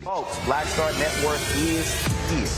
Folks, Black Star Network is here.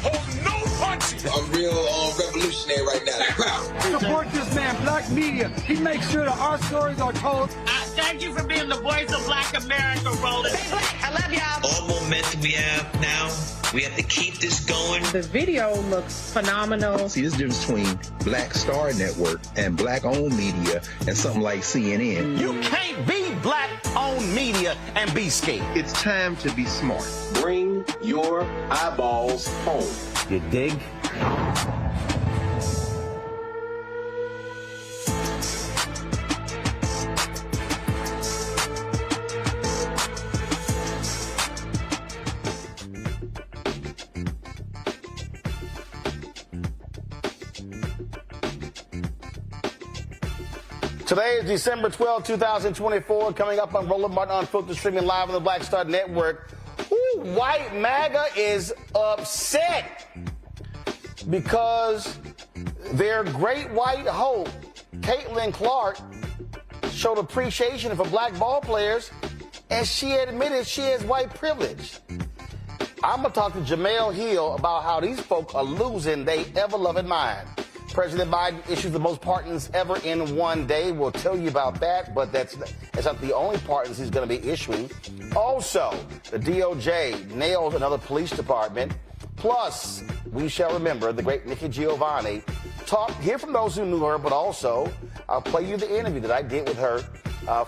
Oh, no punches! I'm real revolutionary right now. Support this man, Black Media. He makes sure that our stories are told. Thank you for being the voice of Black America, Roland. Stay black. I love y'all. All momentum we have now, we have to keep this going. The video looks phenomenal. See, there's a difference between Black Star Network and Black-owned media and something like CNN. You can't be Black-owned media and be scared. It's time to be smart. Bring your eyeballs home. You dig? Today is December 12, 2024. Coming up on Roland Martin Unfiltered, streaming live on the Black Star Network. Ooh, White MAGA is upset because their great white hope, Caitlin Clark, showed appreciation for black ball players, and she admitted she has white privilege. I'm going to talk to Jemele Hill about how these folk are losing their ever-loving mind. President Biden issues the most pardons ever in one day. We'll tell you about that, but that's not the only pardons he's going to be issuing. Also, the DOJ nails another police department. Plus, we shall remember the great Nikki Giovanni. Hear from those who knew her, but also I'll play you the interview that I did with her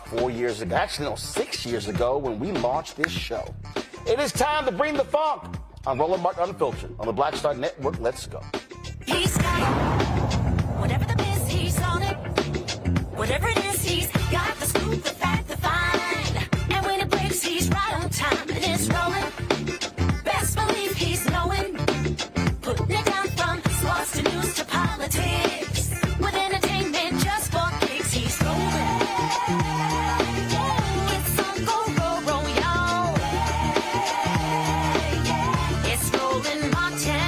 4 years ago. Actually, no, 6 years ago when we launched this show. It is time to bring the funk on Roland Martin Unfiltered on the Black Star Network. Let's go. He's got whatever the miss, he's on it. Whatever it is, he's got the scoop, the fact, the find. And when it breaks, he's right on time and it's rolling. Best believe he's knowing. Putting it down from sports to news to politics. With entertainment just for kicks, he's rolling. It's on go, y'all. It's Roland Martin.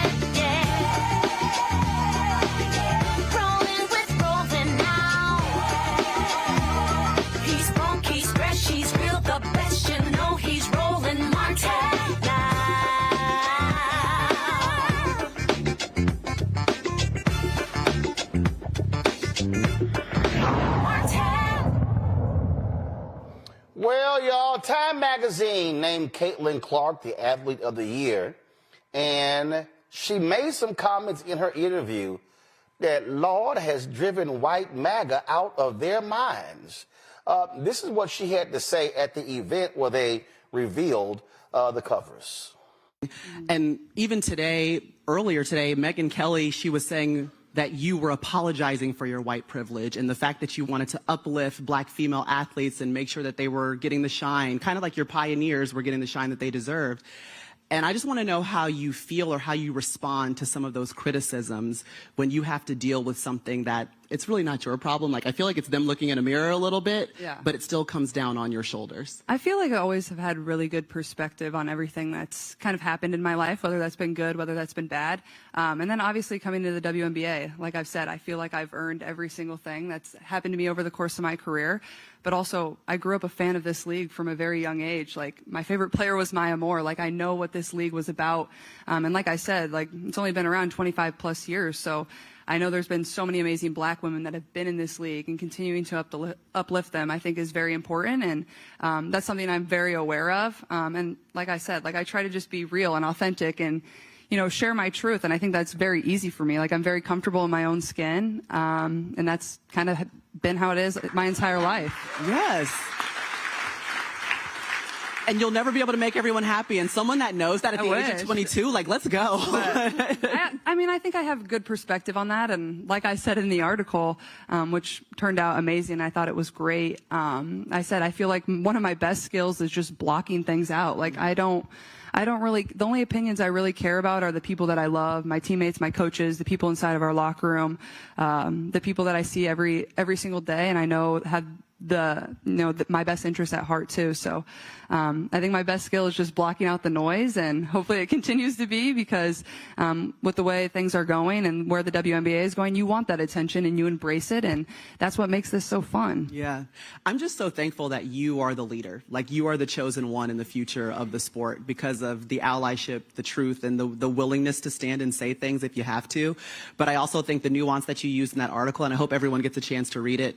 Well, y'all, Time Magazine named Caitlin Clark the Athlete of the Year, and she made some comments in her interview that Lord has driven white MAGA out of their minds. This is what she had to say at the event where they revealed the covers. And even today, earlier today, Megyn Kelly, she was saying that you were apologizing for your white privilege and the fact that you wanted to uplift black female athletes and make sure that they were getting the shine, kind of like your pioneers were getting the shine that they deserved. And I just want to know how you feel or how you respond to some of those criticisms when you have to deal with something that it's really not your problem. Like, I feel like it's them looking in a mirror a little bit, but it still comes down on your shoulders. I feel like I always have had really good perspective on everything that's kind of happened in my life, whether that's been good, whether that's been bad. And then obviously coming to the WNBA, like I've said, I feel like I've earned every single thing that's happened to me over the course of my career. But also, I grew up a fan of this league from a very young age. Like, my favorite player was Maya Moore. Like, I know what this league was about. And like I said, like, it's only been around 25 plus years. So I know there's been so many amazing black women that have been in this league, and continuing to uplift them, I think, is very important. And that's something I'm very aware of. And like I said, like, I try to just be real and authentic and, you know, share my truth. And I think that's very easy for me. Like, I'm very comfortable in my own skin. And that's kind of been how it is my entire life. Yes. And you'll never be able to make everyone happy. And someone that knows that at the age of 22, like, let's go. I mean, I think I have good perspective on that. And like I said in the article, which turned out amazing, I thought it was great. I said, I feel like one of my best skills is just blocking things out. Like, I don't really, the only opinions I really care about are the people that I love, my teammates, my coaches, the people inside of our locker room, the people that I see every single day and I know have my best interest at heart too. So I think my best skill is just blocking out the noise, and hopefully it continues to be, because with the way things are going and where the WNBA is going, you want that attention and you embrace it, and that's what makes this so fun. Yeah. I'm just so thankful that you are the leader. Like, you are the chosen one in the future of the sport because of the allyship, the truth, and the willingness to stand and say things if you have to. But I also think the nuance that you used in that article, and I hope everyone gets a chance to read it.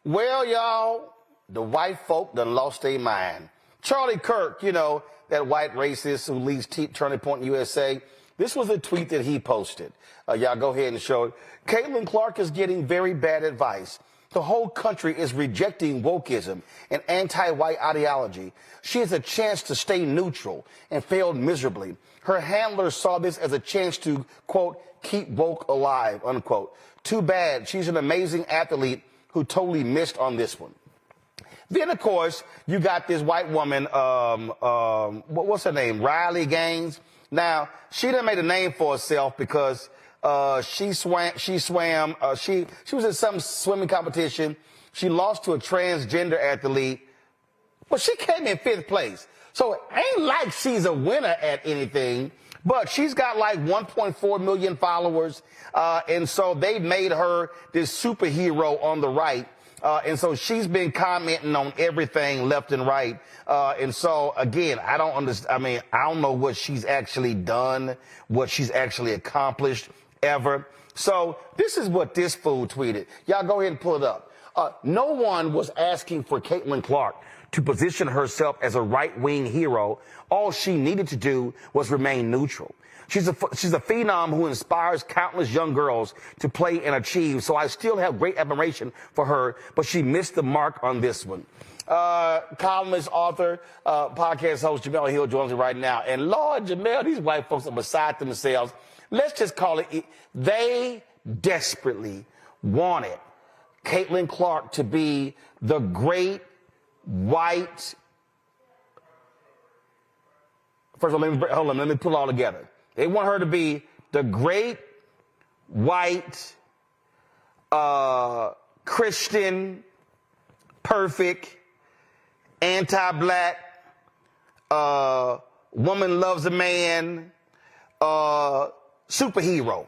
Well, y'all, the white folk done lost their mind. Charlie Kirk, you know, that white racist who leads Turning Point USA, this was a tweet that he posted. Y'all go ahead and show it. Caitlin Clark is getting very bad advice. The whole country is rejecting wokeism and anti-white ideology. She has a chance to stay neutral and failed miserably. Her handlers saw this as a chance to, quote, keep woke alive, unquote. Too bad. She's an amazing athlete who totally missed on this one. Then, of course, you got this white woman, what's her name? Riley Gaines. Now, she done made a name for herself because she was in some swimming competition. She lost to a transgender athlete, but she came in 5th place. So it ain't like she's a winner at anything, but she's got like 1.4 million followers. And so they made her this superhero on the right. And so she's been commenting on everything left and right. And so, again, I don't understand. I mean, I don't know what she's actually done, what she's actually accomplished ever. So this is what this fool tweeted. Y'all go ahead and pull it up. No one was asking for Caitlin Clark to position herself as a right-wing hero. All she needed to do was remain neutral. She's a phenom who inspires countless young girls to play and achieve, so I still have great admiration for her, but she missed the mark on this one. Columnist, author, podcast host Jemele Hill joins me right now. And Lord, Jemele, these white folks are beside themselves. Let's just call it, they desperately wanted Caitlin Clark to be the great white. First of all, let me pull it all together. They want her to be the great white Christian, perfect, anti-black, woman loves a man, superhero.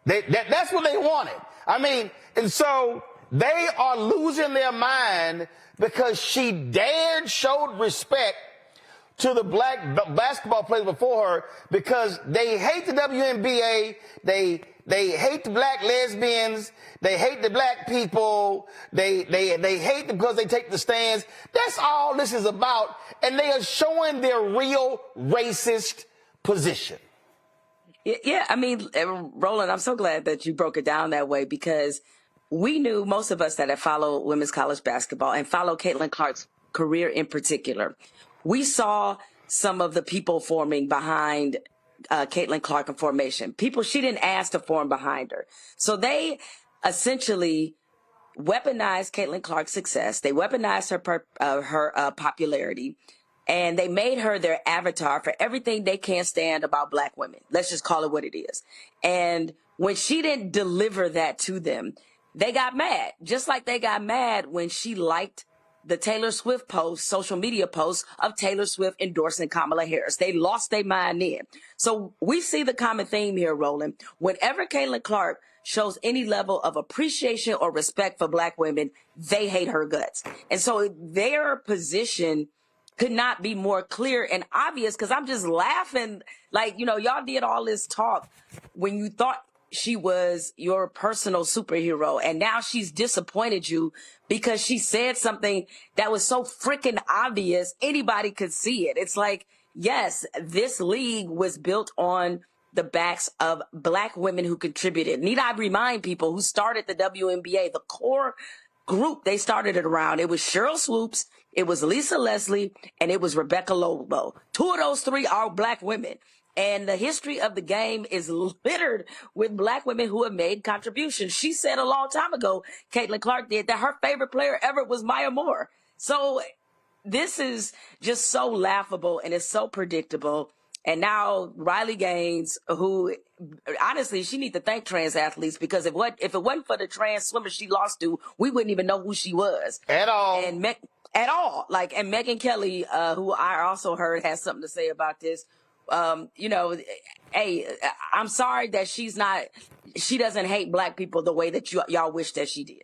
That's what they wanted. I mean, and so they are losing their mind because she showed respect to the black basketball players before her, because they hate the WNBA, they hate the black lesbians, they hate the black people, they hate them because they take the stands. That's all this is about, and they are showing their real racist position. Yeah, I mean, Roland, I'm so glad that you broke it down that way, because we knew, most of us that have followed women's college basketball and follow Caitlin Clark's career in particular, we saw some of the people forming behind Caitlin Clark in formation. People she didn't ask to form behind her. So they essentially weaponized Caitlin Clark's success. They weaponized her popularity, and they made her their avatar for everything they can't stand about black women. Let's just call it what it is. And when she didn't deliver that to them, they got mad, just like they got mad when she liked the Taylor Swift post, social media post of Taylor Swift endorsing Kamala Harris. They lost their mind then. So we see the common theme here, Roland. Whenever Caitlin Clark shows any level of appreciation or respect for black women, they hate her guts. And so their position could not be more clear and obvious, because I'm just laughing. Like, you know, y'all did all this talk when you thought she was your personal superhero, and now she's disappointed you because she said something that was so freaking obvious anybody could see it. It's like, yes, this league was built on the backs of black women who contributed. Need I remind people who started the WNBA, the core group they started it around? It was Cheryl Swoops, it was Lisa Leslie, and it was Rebecca Lobo. 2 of those 3 are black women. And the history of the game is littered with black women who have made contributions. She said a long time ago, Caitlin Clark did, that her favorite player ever was Maya Moore. So this is just so laughable, and it's so predictable. And now Riley Gaines, who honestly, she need to thank trans athletes, because if it wasn't for the trans swimmers she lost to, we wouldn't even know who she was. At all. And at all. And Megyn Kelly, who I also heard has something to say about this. Hey, I'm sorry that she doesn't hate black people the way that y'all wish that she did.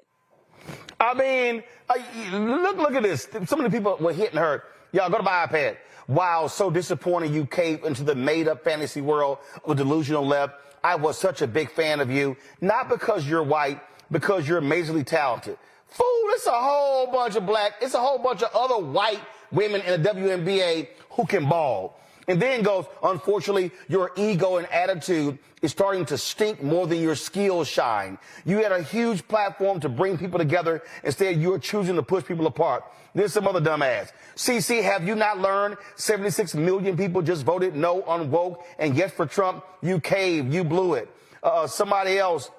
I mean, look at this. Some of the people were hitting her. Y'all, go to my iPad. Wow, so disappointing you caved into the made-up fantasy world of a delusional left. I was such a big fan of you, not because you're white, because you're amazingly talented. Fool, it's a whole bunch of other white women in the WNBA who can ball. And then goes, unfortunately, your ego and attitude is starting to stink more than your skills shine. You had a huge platform to bring people together. Instead, you're choosing to push people apart. There's some other dumbass. CC, have you not learned 76 million people just voted no on woke and yes for Trump? You caved. You blew it. Somebody else.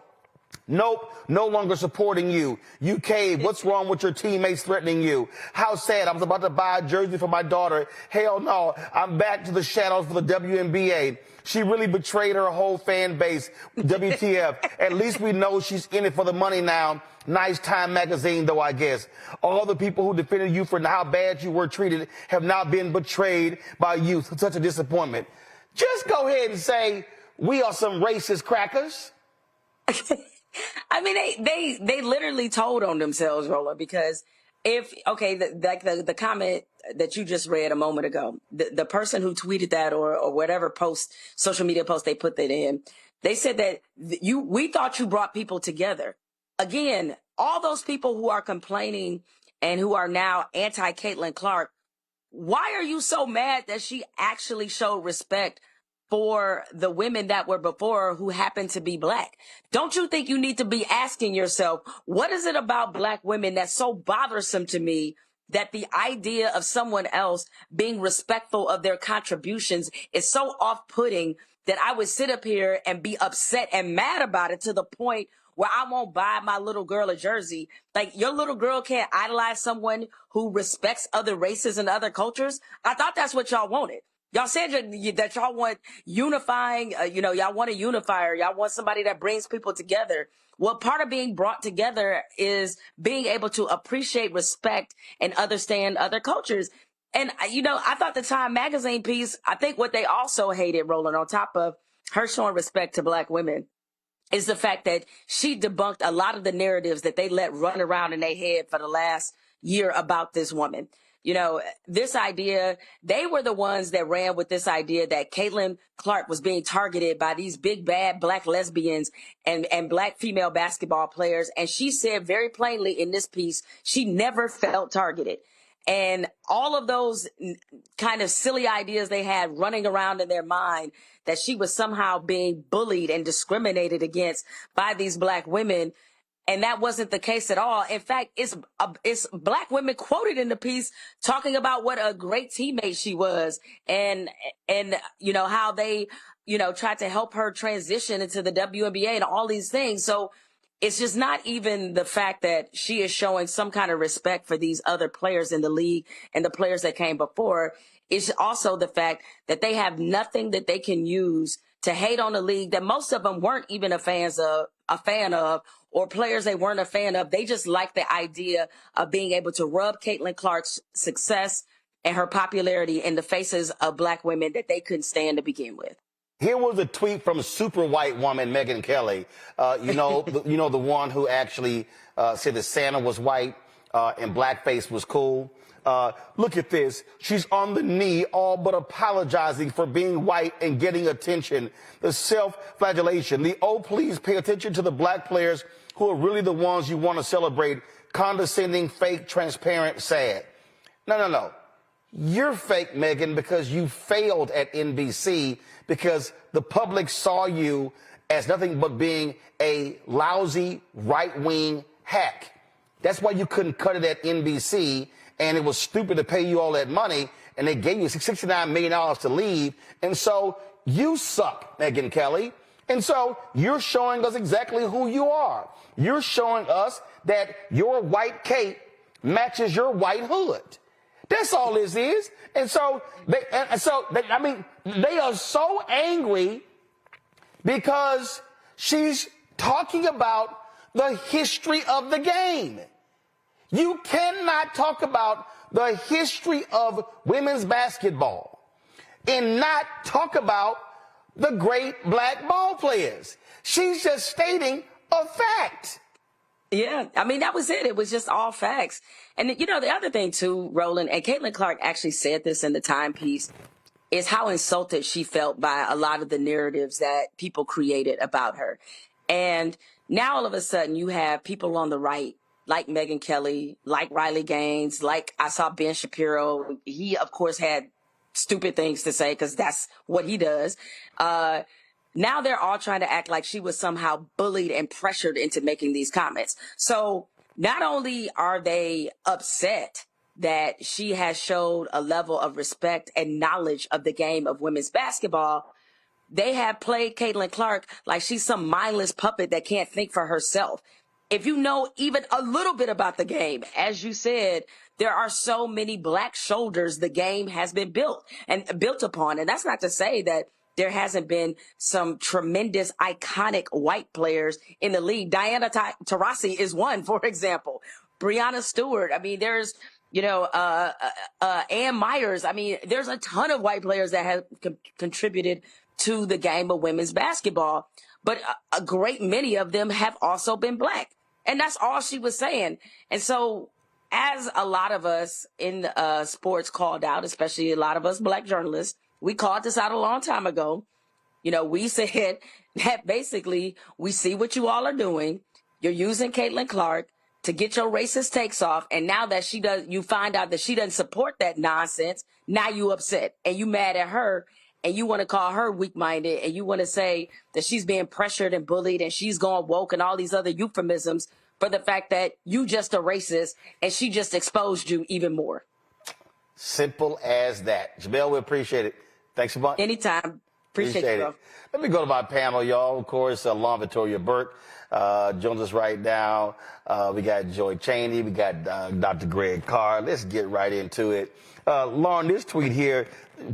Nope, no longer supporting you. You caved. What's wrong with your teammates threatening you? How sad. I was about to buy a jersey for my daughter. Hell no. I'm back to the shadows for the WNBA. She really betrayed her whole fan base. WTF. At least we know she's in it for the money now. Nice Time magazine, though, I guess. All the people who defended you for how bad you were treated have now been betrayed by you. Such a disappointment. Just go ahead and say, we are some racist crackers. I mean, they literally told on themselves, Rolla, because the comment that you just read a moment ago, the person who tweeted that or whatever social media post they put that in, they said that we thought you brought people together. Again, all those people who are complaining and who are now anti-Caitlin Clark, why are you so mad that she actually showed respect for the women that were before who happened to be black? Don't you think you need to be asking yourself, what is it about black women that's so bothersome to me that the idea of someone else being respectful of their contributions is so off-putting that I would sit up here and be upset and mad about it to the point where I won't buy my little girl a jersey? Like, your little girl can't idolize someone who respects other races and other cultures? I thought that's what y'all wanted. Y'all said that y'all want unifying, y'all want a unifier. Y'all want somebody that brings people together. Well, part of being brought together is being able to appreciate, respect, and understand other cultures. And, I thought the Time magazine piece, I think what they also hated, Roland, on top of her showing respect to black women, is the fact that she debunked a lot of the narratives that they let run around in their head for the last year about this woman. This idea, they were the ones that ran with this idea that Caitlin Clark was being targeted by these big, bad black lesbians and black female basketball players. And she said very plainly in this piece, she never felt targeted. And all of those kind of silly ideas they had running around in their mind that she was somehow being bullied and discriminated against by these black women. And that wasn't the case at all. In fact, it's black women quoted in the piece talking about what a great teammate she was and how they, tried to help her transition into the WNBA and all these things. So it's just not even the fact that she is showing some kind of respect for these other players in the league and the players that came before. It's also the fact that they have nothing that they can use to hate on the league that most of them weren't even a fan of, or players they weren't a fan of. They just like the idea of being able to rub Caitlin Clark's success and her popularity in the faces of black women that they couldn't stand to begin with. Here was a tweet from super white woman Megyn Kelly, the one who actually said that Santa was white and blackface was cool. Look at this. She's on the knee, all but apologizing for being white and getting attention. The self-flagellation. The, oh, please pay attention to the black players who are really the ones you want to celebrate. Condescending, fake, transparent, sad. No. You're fake, Megyn, because you failed at NBC because the public saw you as nothing but being a lousy right-wing hack. That's why you couldn't cut it at NBC, and it was stupid to pay you all that money, and they gave you $69 million to leave. And so you suck, Megyn Kelly. And so you're showing us exactly who you are. You're showing us that your white cape matches your white hood. That's all this is. And so they are so angry because she's talking about the history of the game. You cannot talk about the history of women's basketball and not talk about the great black ball players. She's just stating a fact. Yeah, I mean, that was it. It was just all facts. And, you know, the other thing, too, Roland, and Caitlin Clark actually said this in the timepiece, is how insulted she felt by a lot of the narratives that people created about her. And now all of a sudden you have people on the right, like Megyn Kelly, like Riley Gaines, like I saw Ben Shapiro. He, of course, had stupid things to say because that's what he does. Now they're all trying to act like she was somehow bullied and pressured into making these comments. So not only are they upset that she has showed a level of respect and knowledge of the game of women's basketball, they have played Caitlin Clark like she's some mindless puppet that can't think for herself. If you know even a little bit about the game, as you said, there are so many black shoulders the game has been built upon. And that's not to say that there hasn't been some tremendous, iconic white players in the league. Diana Taurasi is one, for example. Breonna Stewart. I mean, there's, you know, Ann Myers. I mean, there's a ton of white players that have contributed to the game of women's basketball. But a great many of them have also been black. And that's all she was saying. And so as a lot of us in sports called out, especially a lot of us black journalists, we called this out a long time ago. You know, we said that basically we see what you all are doing. You're using Caitlin Clark to get your racist takes off. And now that you find out that she doesn't support that nonsense. Now you upset and you mad at her. And you want to call her weak-minded, and you want to say that she's being pressured and bullied, and she's going woke, and all these other euphemisms for the fact that you just a racist, and she just exposed you even more. Simple as that. Jemele, we appreciate it. Thanks a bunch. Anytime. Appreciate you, bro. Let me go to my panel, y'all. Of course, Lauren Victoria Burke joins us right now. We got Joy Cheney. We got Dr. Greg Carr. Let's get right into it. Lauren, this tweet here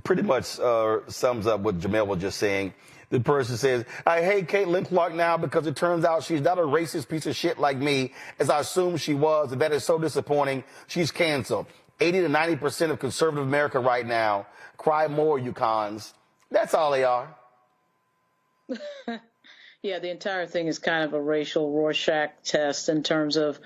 pretty much sums up what Jemele was just saying. The person says, I hate Caitlin Clark now because it turns out she's not a racist piece of shit like me, as I assumed she was, and that is so disappointing. She's canceled. 80 to 90% of conservative America right now. Cry more, you cons. That's all they are. Yeah, the entire thing is kind of a racial Rorschach test in terms of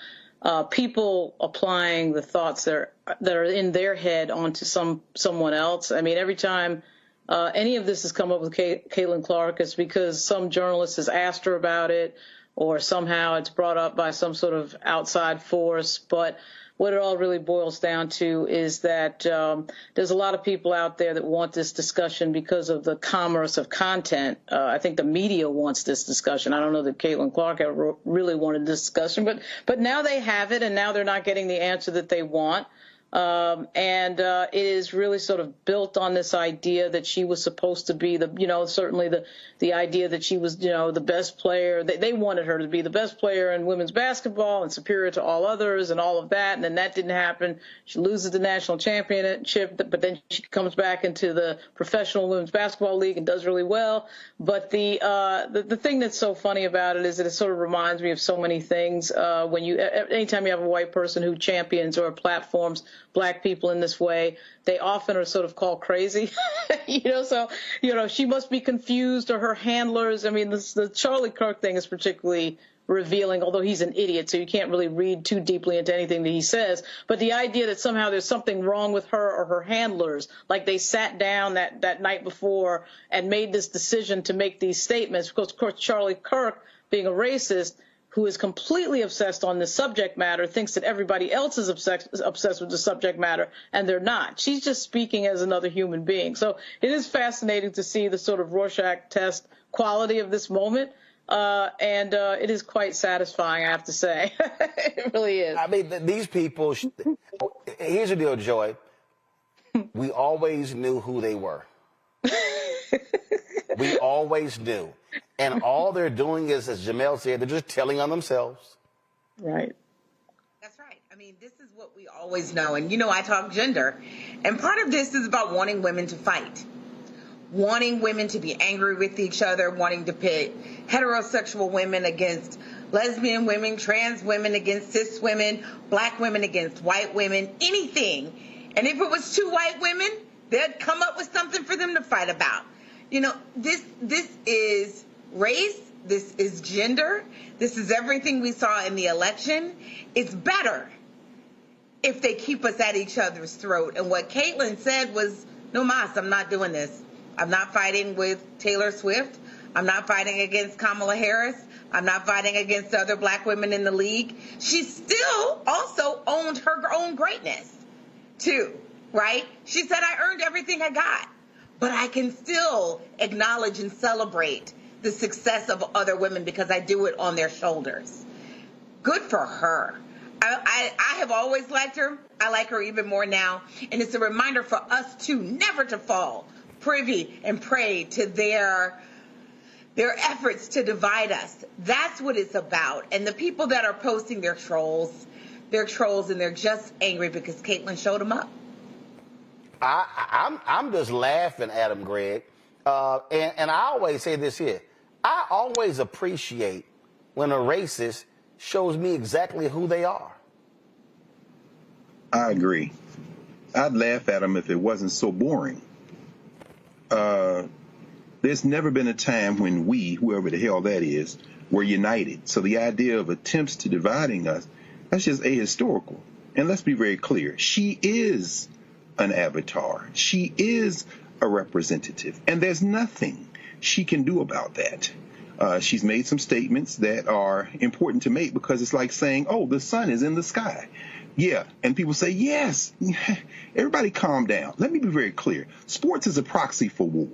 people applying the thoughts that are in their head onto someone else. I mean, every time any of this has come up with Caitlin Clark, it's because some journalist has asked her about it, or somehow it's brought up by some sort of outside force. But what it all really boils down to is that there's a lot of people out there that want this discussion because of the commerce of content. I think the media wants this discussion. I don't know that Caitlin Clark ever really wanted this discussion, but now they have it, and now they're not getting the answer that they want. And it is really sort of built on this idea that she was supposed to be certainly the idea that she was, the best player. They wanted her to be the best player in women's basketball and superior to all others and all of that. And then that didn't happen. She loses the national championship, but then she comes back into the professional women's basketball league and does really well. But the thing that's so funny about it is that it sort of reminds me of so many things. Anytime you have a white person who champions or platforms black people in this way, they often are sort of called crazy, so, she must be confused, or her handlers. I mean, the Charlie Kirk thing is particularly revealing, although he's an idiot, so you can't really read too deeply into anything that he says. But the idea that somehow there's something wrong with her or her handlers, like they sat down that night before and made this decision to make these statements, because, of course, Charlie Kirk, being a racist, who is completely obsessed on the subject matter, thinks that everybody else is obsessed with the subject matter, and they're not. She's just speaking as another human being. So it is fascinating to see the sort of Rorschach test quality of this moment, and it is quite satisfying, I have to say. It really is. I mean, these people, here's the deal, Joy. We always knew who they were. We always knew. And all they're doing is, as Jemele said, they're just telling on themselves. Right. That's right. I mean, this is what we always know. And, I talk gender. And part of this is about wanting women to fight, wanting women to be angry with each other, wanting to pit heterosexual women against lesbian women, trans women against cis women, black women against white women, anything. And if it was two white women, they'd come up with something for them to fight about. This is race. This is gender. This is everything we saw in the election. It's better if they keep us at each other's throat. And what Caitlyn said was, no mas, I'm not doing this. I'm not fighting with Taylor Swift. I'm not fighting against Kamala Harris. I'm not fighting against other black women in the league. She still also owned her own greatness, too, right? She said, I earned everything I got, but I can still acknowledge and celebrate the success of other women because I do it on their shoulders. Good for her. I have always liked her. I like her even more now. And it's a reminder for us, too, never to fall privy and prey to their efforts to divide us. That's what it's about. And the people that are posting they're trolls and they're just angry because Caitlyn showed them up. I'm just laughing at them, Greg. And I always say this here. I always appreciate when a racist shows me exactly who they are. I agree. I'd laugh at them if it wasn't so boring. There's never been a time when we, whoever the hell that is, were united. So the idea of attempts to dividing us, that's just ahistorical. And let's be very clear. She is an avatar. She is a representative. And there's nothing she can do about that. She's made some statements that are important to make because it's like saying, oh, the sun is in the sky. Yeah. And people say, yes. Everybody calm down. Let me be very clear. Sports is a proxy for war.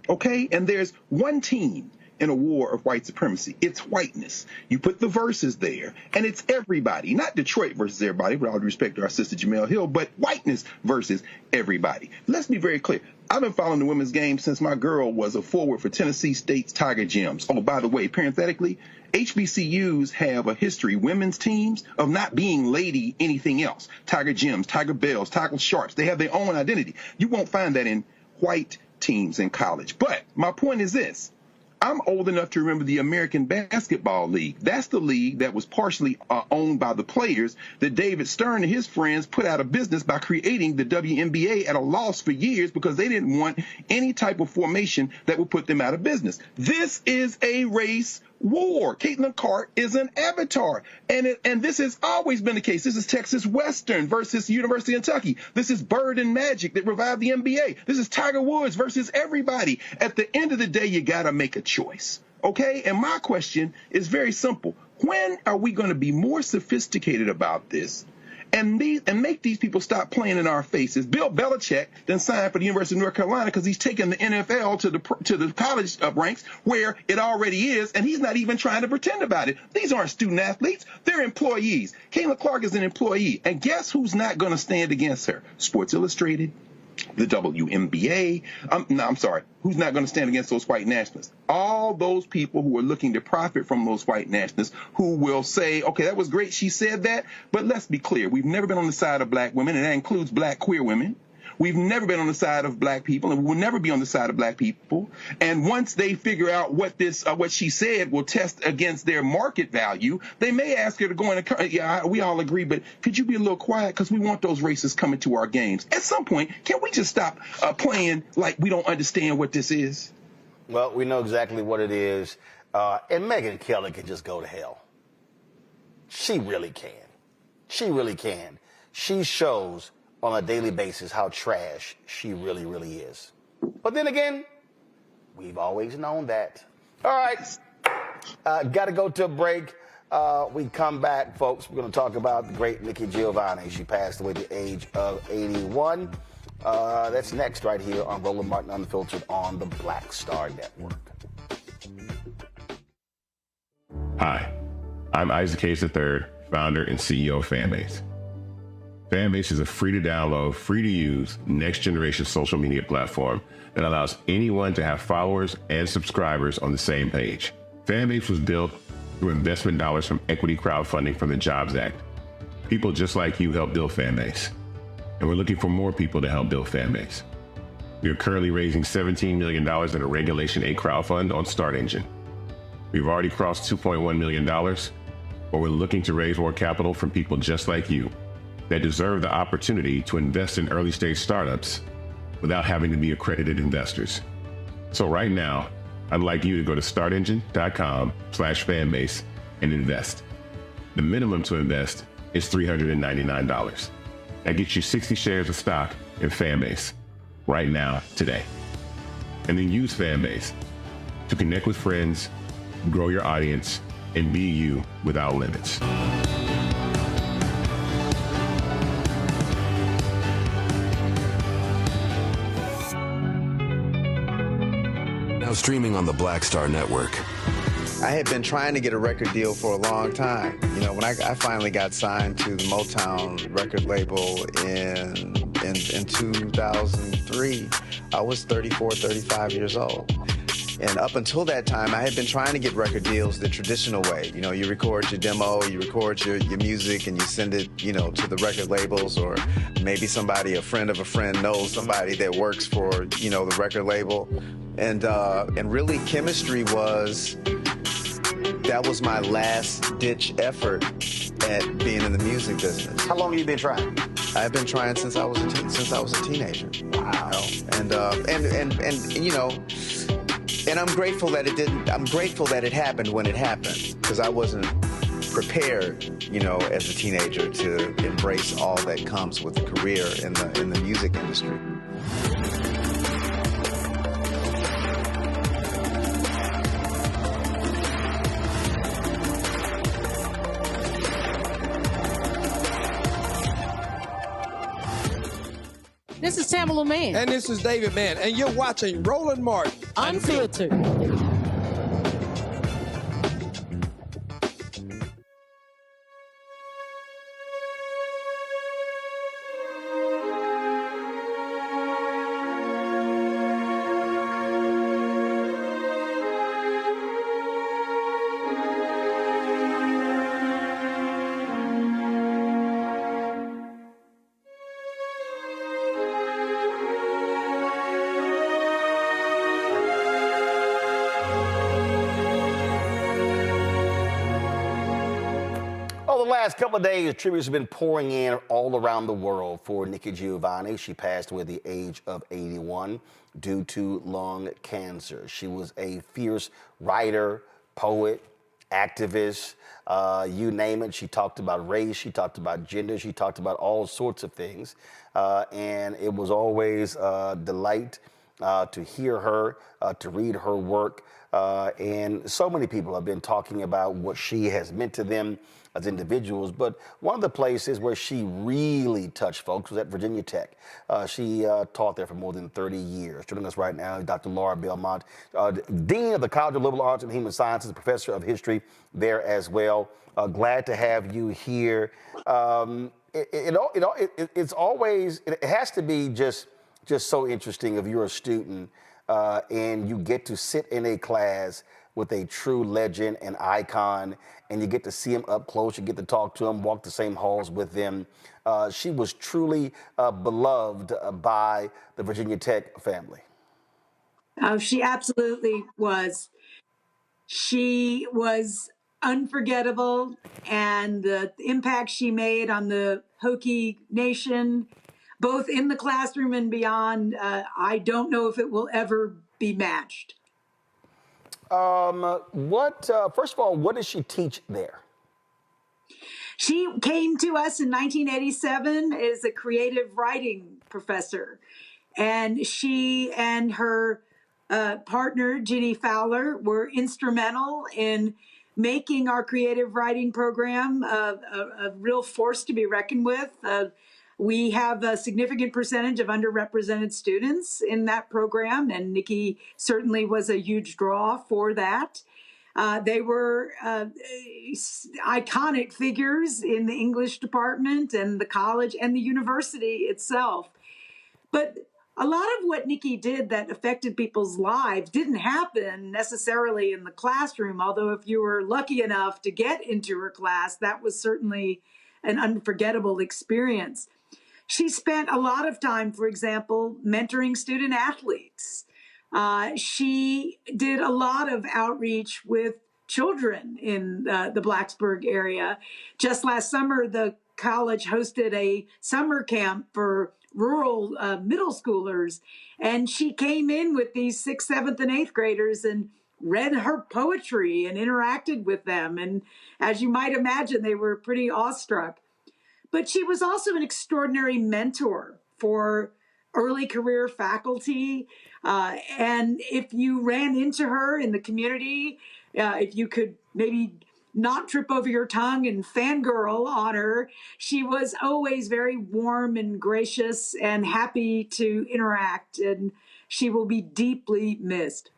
Okay? And there's one team in a war of white supremacy. It's whiteness. You put the verses there, and it's everybody. Not Detroit versus everybody, with all due respect to our sister Jemele Hill, but whiteness versus everybody. Let's be very clear. I've been following the women's game since my girl was a forward for Tennessee State's Tiger Gems. Oh, by the way, parenthetically, HBCUs have a history, women's teams, of not being lady anything else. Tiger Gems, Tiger Bells, Tiger Sharps. They have their own identity. You won't find that in white teams in college. But my point is this. I'm old enough to remember the American Basketball League. That's the league that was partially owned by the players that David Stern and his friends put out of business by creating the WNBA at a loss for years because they didn't want any type of formation that would put them out of business. This is a race war. Caitlyn Clark is an avatar. And this has always been the case. This is Texas Western versus University of Kentucky. This is Bird and Magic that revived the NBA. This is Tiger Woods versus everybody. At the end of the day, you got to make a choice. Okay? And my question is very simple. When are we going to be more sophisticated about this and make these people stop playing in our faces? Bill Belichick then signed for the University of North Carolina because he's taken the NFL to the college ranks where it already is, and he's not even trying to pretend about it. These aren't student athletes. They're employees. Caitlyn Clark is an employee. And guess who's not going to stand against her? Sports Illustrated, the WNBA. Who's not going to stand against those white nationalists? All those people who are looking to profit from those white nationalists who will say, okay, that was great, she said that, but let's be clear. We've never been on the side of black women, and that includes black queer women. We've never been on the side of black people, and we will never be on the side of black people. And once they figure out what she said will test against their market value, they may ask her to go in and, yeah, we all agree, but could you be a little quiet? Because we want those racists coming to our games. At some point, can we just stop playing like we don't understand what this is? Well, we know exactly what it is. And Megyn Kelly can just go to hell. She really can. She really can. She shows on a daily basis how trash she really, really is. But then again, we've always known that. All right, got to go to a break. We come back, folks. We're going to talk about the great Nikki Giovanni. She passed away at the age of 81. That's next right here on Roland Martin Unfiltered on the Black Star Network. Hi, I'm Isaac Hayes III, founder and CEO of Fanbase. Fanbase is a free-to-download, free-to-use, next-generation social media platform that allows anyone to have followers and subscribers on the same page. Fanbase was built through investment dollars from equity crowdfunding from the Jobs Act. People just like you help build Fanbase, and we're looking for more people to help build Fanbase. We are currently raising $17 million in a Regulation 8 crowdfund on Start Engine. We've already crossed $2.1 million, but we're looking to raise more capital from people just like you that deserve the opportunity to invest in early stage startups without having to be accredited investors. So right now, I'd like you to go to startengine.com/fanbase and invest. The minimum to invest is $399. That gets you 60 shares of stock in Fanbase right now, today. And then use Fanbase to connect with friends, grow your audience, and be you without limits. Now streaming on the Black Star Network. I had been trying to get a record deal for a long time. You know, when I finally got signed to the Motown record label in 2003, I was 34, 35 years old. And up until that time, I had been trying to get record deals the traditional way. You know, you record your demo, you record your music, and you send it, you know, to the record labels, or maybe somebody, a friend of a friend, knows somebody that works for, you know, the record label. And really, chemistry that was my last ditch effort at being in the music business. How long have you been trying? I've been trying since I was a teenager. Wow. And you know, and I'm grateful that it didn't. I'm grateful that it happened when it happened, because I wasn't prepared, you know, as a teenager to embrace all that comes with a career in the music industry. This is Tamala Mann. And this is David Mann. And you're watching Roland Martin Unfiltered. The last couple of days, tributes have been pouring in all around the world for Nikki Giovanni. She passed away at the age of 81 due to lung cancer. She was a fierce writer, poet, activist, you name it. She talked about race, she talked about gender, she talked about all sorts of things. And it was always a delight to hear her, to read her work. And so many people have been talking about what she has meant to them as individuals, but one of the places where she really touched folks was at Virginia Tech. She taught there for more than 30 years. Joining us right now is Dr. Laura Belmont, Dean of the College of Liberal Arts and Human Sciences, Professor of History there as well. Glad to have you here. It's always, it has to be just so interesting if you're a student and you get to sit in a class with a true legend and icon, and you get to see him up close, you get to talk to him, walk the same halls with them. She was truly beloved by the Virginia Tech family. She absolutely was. She was unforgettable, and the impact she made on the Hokie Nation, both in the classroom and beyond, I don't know if it will ever be matched. First of all, what does she teach there? She came to us in 1987 as a creative writing professor, and she and her partner, Ginny Fowler, were instrumental in making our creative writing program a real force to be reckoned with. We have a significant percentage of underrepresented students in that program, and Nikki certainly was a huge draw for that. They were iconic figures in the English department and the college and the university itself. But a lot of what Nikki did that affected people's lives didn't happen necessarily in the classroom, although if you were lucky enough to get into her class, that was certainly an unforgettable experience. She spent a lot of time, for example, mentoring student athletes. She did a lot of outreach with children in the Blacksburg area. Just last summer, the college hosted a summer camp for rural middle schoolers, and she came in with these 6th, 7th, and 8th graders and read her poetry and interacted with them. And as you might imagine, they were pretty awestruck. But she was also an extraordinary mentor for early career faculty. And if you ran into her in the community, if you could maybe not trip over your tongue and fangirl on her, she was always very warm and gracious and happy to interact. And she will be deeply missed.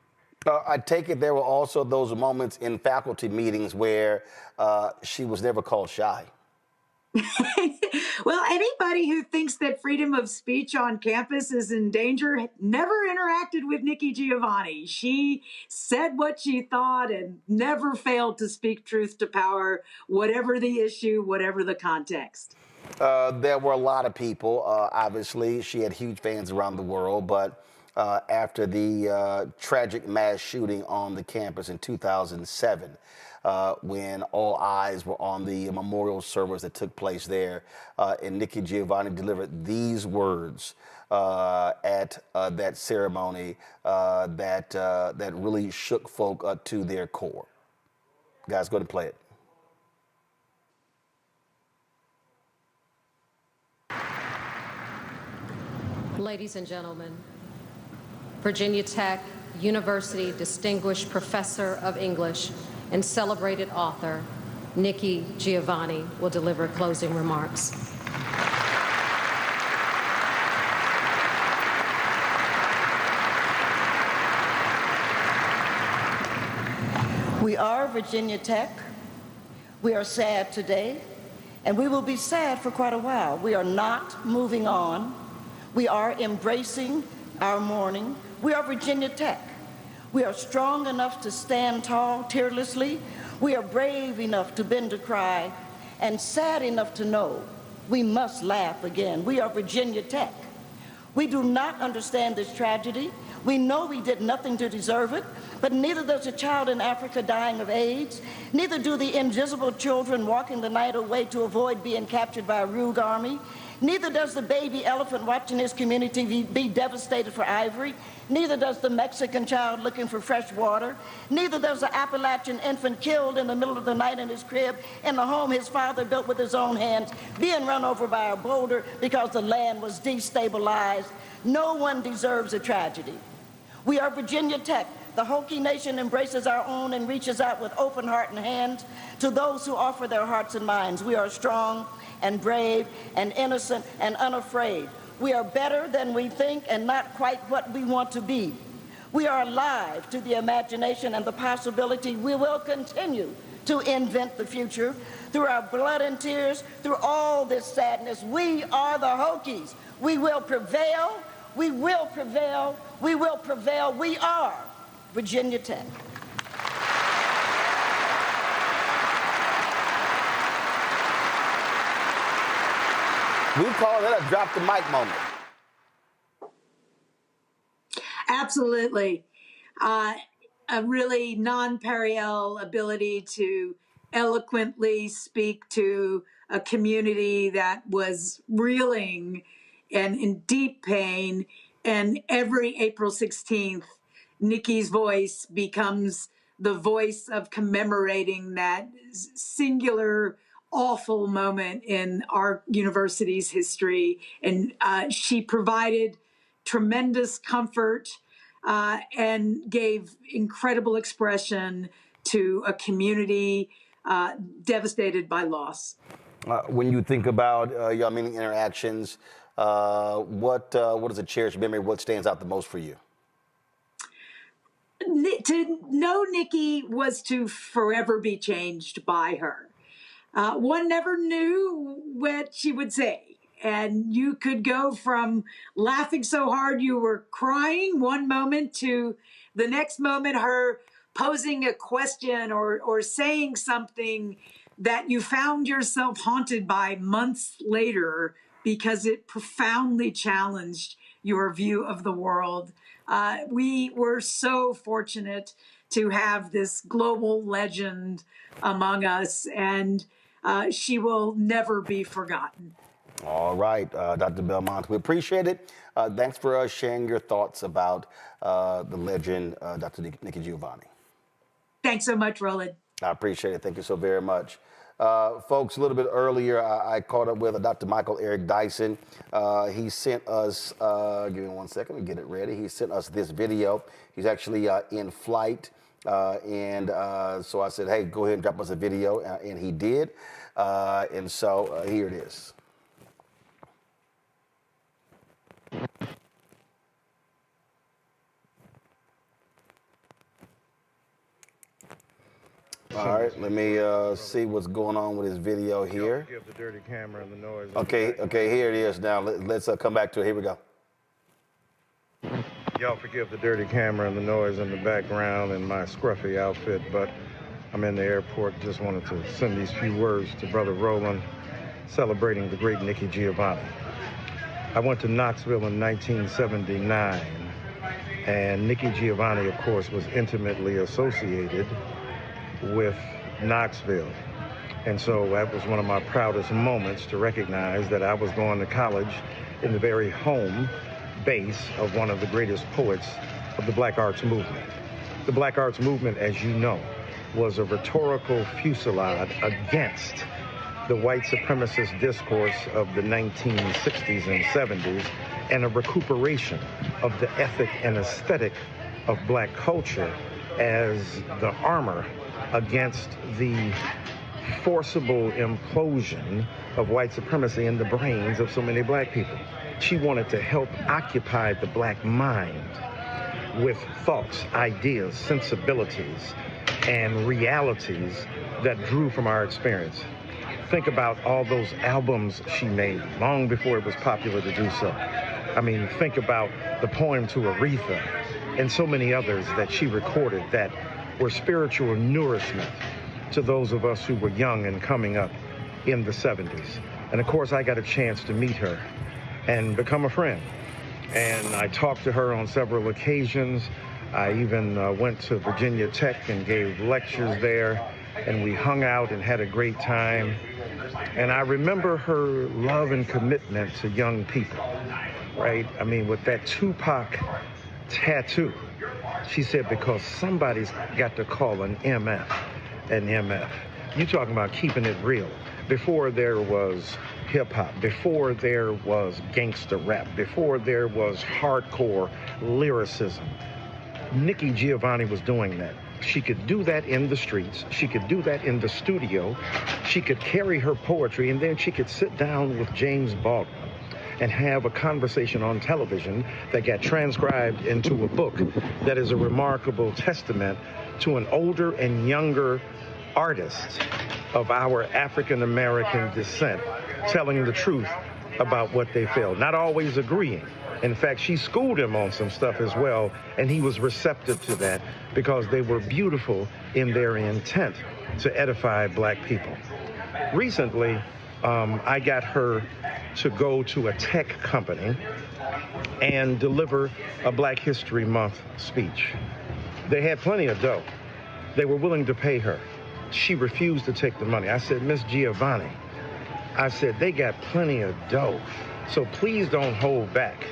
I take it there were also those moments in faculty meetings where she was never called shy. Well, anybody who thinks that freedom of speech on campus is in danger never interacted with Nikki Giovanni. She said what she thought and never failed to speak truth to power, whatever the issue, whatever the context. There were a lot of people. Obviously, she had huge fans around the world, but after the tragic mass shooting on the campus in 2007, when all eyes were on the memorial service that took place there, and Nikki Giovanni delivered these words at that ceremony that really shook folk to their core. Guys, go ahead and play it. Ladies and gentlemen, Virginia Tech University Distinguished Professor of English and celebrated author, Nikki Giovanni, will deliver closing remarks. We are Virginia Tech. We are sad today, and we will be sad for quite a while. We are not moving on. We are embracing our mourning. We are Virginia Tech. We are strong enough to stand tall, tearlessly. We are brave enough to bend to cry, and sad enough to know we must laugh again. We are Virginia Tech. We do not understand this tragedy. We know we did nothing to deserve it, but neither does a child in Africa dying of AIDS, neither do the invisible children walking the night away to avoid being captured by a rogue army, neither does the baby elephant watching his community be devastated for ivory, neither does the Mexican child looking for fresh water, neither does the Appalachian infant killed in the middle of the night in his crib in the home his father built with his own hands, being run over by a boulder because the land was destabilized. No one deserves a tragedy. We are Virginia Tech. The Hokie Nation embraces our own and reaches out with open heart and hands to those who offer their hearts and minds. We are strong and brave and innocent and unafraid. We are better than we think and not quite what we want to be. We are alive to the imagination and the possibility. We will continue to invent the future through our blood and tears, through all this sadness. We are the Hokies. We will prevail. We will prevail. We will prevail. We are Virginia Tech. We call that a drop the mic moment. Absolutely. A really non-parallel ability to eloquently speak to a community that was reeling and in deep pain. And every April 16th, Nikki's voice becomes the voice of commemorating that singular, awful moment in our university's history. And she provided tremendous comfort and gave incredible expression to a community devastated by loss. When you think about your many interactions, what is a cherished memory? What stands out the most for you? To know Nikki was to forever be changed by her. One never knew what she would say. And you could go from laughing so hard you were crying one moment to the next moment her posing a question or saying something that you found yourself haunted by months later because it profoundly challenged your view of the world. We were so fortunate to have this global legend among us, and she will never be forgotten. All right, Dr. Belmont, we appreciate it. Thanks for sharing your thoughts about the legend, Dr. Nikki Giovanni. Thanks so much, Roland. I appreciate it. Thank you so very much. Folks, a little bit earlier, I caught up with Dr. Michael Eric Dyson. He sent us, give me 1 second to get it ready. He sent us this video. He's actually in flight. So I said, hey, go ahead and drop us a video. And he did. And so here it is. All right, let me see what's going on with this video here. Give the dirty camera and the noise. Okay, here it is now. Let's come back to it. Here we go. Y'all forgive the dirty camera and the noise in the background and my scruffy outfit, but I'm in the airport. Just wanted to send these few words to Brother Roland, celebrating the great Nikki Giovanni. I went to Knoxville in 1979, and Nikki Giovanni, of course, was intimately associated with Knoxville. And so that was one of my proudest moments to recognize that I was going to college in the very home base of one of the greatest poets of the Black Arts Movement. The Black Arts Movement, as you know, was a rhetorical fusillade against the white supremacist discourse of the 1960s and 70s and a recuperation of the ethic and aesthetic of black culture as the armor against the forcible implosion of white supremacy in the brains of so many black people. She wanted to help occupy the black mind with thoughts, ideas, sensibilities, and realities that drew from our experience. Think about all those albums she made long before it was popular to do so. I mean, think about the poem to Aretha and so many others that she recorded that were spiritual nourishment to those of us who were young and coming up in the 70s. And of course, I got a chance to meet her and become a friend. And I talked to her on several occasions. I even went to Virginia Tech and gave lectures there, and we hung out and had a great time. And I remember her love and commitment to young people, right? I mean, with that Tupac tattoo, she said, because somebody's got to call an MF an MF. You talking about keeping it real. Before there was hip hop, before there was gangster rap, before there was hardcore lyricism, Nikki Giovanni was doing that. She could do that in the streets. She could do that in the studio. She could carry her poetry, and then she could sit down with James Baldwin and have a conversation on television that got transcribed into a book that is a remarkable testament to an older and younger artist of our African-American descent telling the truth about what they felt, not always agreeing. In fact, she schooled him on some stuff as well, and he was receptive to that because they were beautiful in their intent to edify black people. Recently, I got her to go to a tech company and deliver a Black History Month speech. They had plenty of dough. They were willing to pay her. She refused to take the money. I said, Miss Giovanni, I said, they got plenty of dough, so please don't hold back.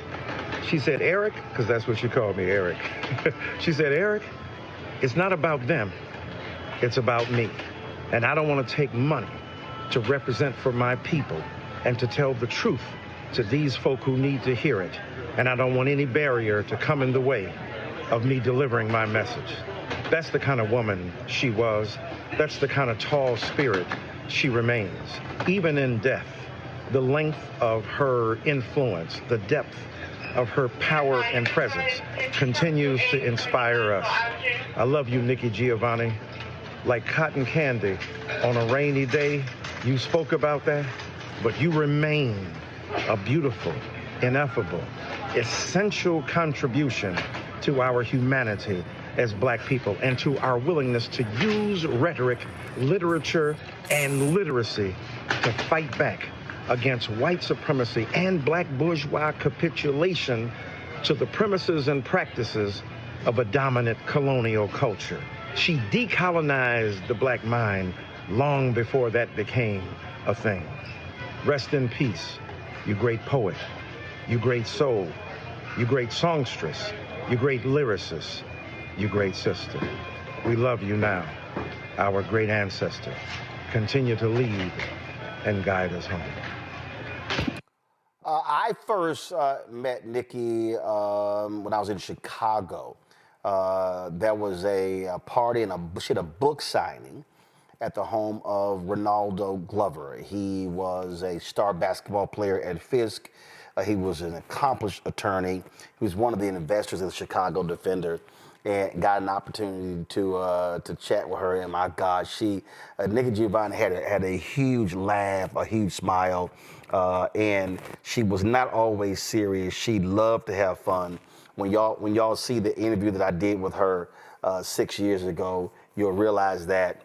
She said, Eric, because that's what she called me, Eric. She said, Eric, it's not about them, it's about me. And I don't want to take money to represent for my people and to tell the truth to these folk who need to hear it. And I don't want any barrier to come in the way of me delivering my message. That's the kind of woman she was. That's the kind of tall spirit she remains. Even in death, the length of her influence, the depth of her power and presence continues to inspire us. I love you, Nikki Giovanni. Like cotton candy on a rainy day, you spoke about that, but you remain a beautiful, ineffable, essential contribution to our humanity as black people and to our willingness to use rhetoric, literature, and literacy to fight back against white supremacy and black bourgeois capitulation to the premises and practices of a dominant colonial culture. She decolonized the black mind long before that became a thing. Rest in peace, you great poet, you great soul, you great songstress, you great lyricist, you great sister. We love you now, our great ancestor. Continue to lead and guide us home. I first met Nikki when I was in Chicago. There was a party and she had a book signing at the home of Ronaldo Glover. He was a star basketball player at Fisk. He was an accomplished attorney. He was one of the investors of the Chicago Defender, and got an opportunity to chat with her. And my God, Nikki Giovanni had a huge laugh, a huge smile, and she was not always serious. She loved to have fun. When y'all see the interview that I did with her 6 years ago, you'll realize that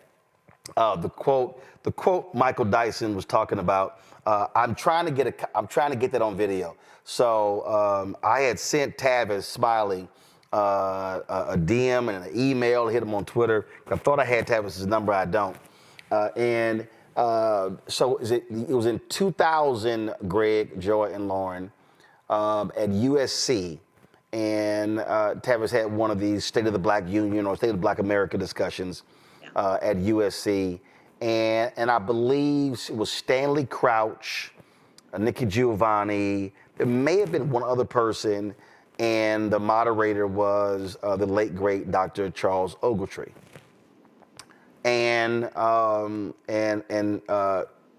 the quote Michael Dyson was talking about. I'm trying to get that on video. So I had sent Tavis Smiley a DM and an email, hit him on Twitter. I thought I had Tavis's number, I don't. So it was in 2000, Greg, Joy, and Lauren, at USC. And Tavis had one of these State of the Black Union or State of the Black America discussions at USC. And I believe it was Stanley Crouch, Nikki Giovanni. There may have been one other person, and the moderator was the late, great Dr. Charles Ogletree. And Dr.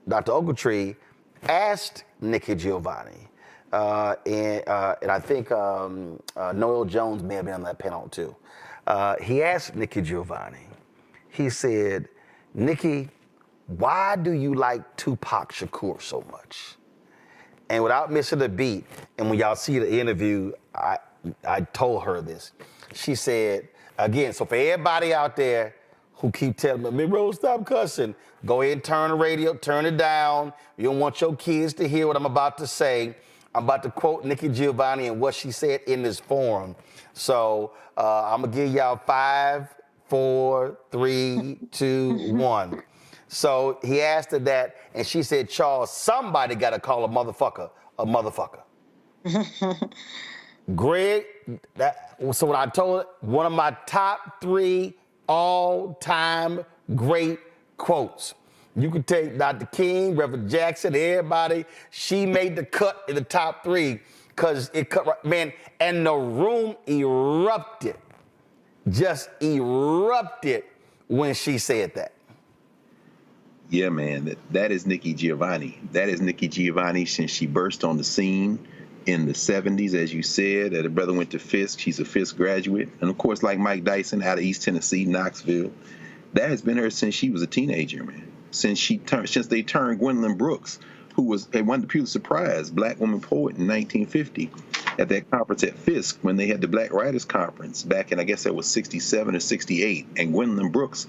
Ogletree asked Nikki Giovanni, and I think Noel Jones may have been on that panel too. He asked Nikki Giovanni, he said, Nikki, why do you like Tupac Shakur so much? And without missing a beat, and when y'all see the interview, I told her this. She said, again, so for everybody out there who keep telling me, Rose, stop cussing, go ahead and turn the radio, turn it down. You don't want your kids to hear what I'm about to say. I'm about to quote Nikki Giovanni and what she said in this forum. So I'm going to give y'all 5, 4, 3, 2, 1. So he asked her that, and she said, Charles, somebody got to call a motherfucker a motherfucker. Greg, so when I told her, one of my top 3 all-time great quotes. You could take Dr. King, Reverend Jackson, everybody. She made the cut in the top 3 because it cut right, man, and the room erupted. Just erupted when she said that. Yeah, man, that is Nikki Giovanni. That is Nikki Giovanni since she burst on the scene in the 70s, as you said. Her brother went to Fisk. She's a Fisk graduate. And, of course, like Mike Dyson out of East Tennessee, Knoxville, that has been her since she was a teenager, man. Since they turned Gwendolyn Brooks, who was won the Pulitzer Prize, Black Woman Poet in 1950, at that conference at Fisk when they had the Black Writers Conference back in, I guess that was 67 or 68. And Gwendolyn Brooks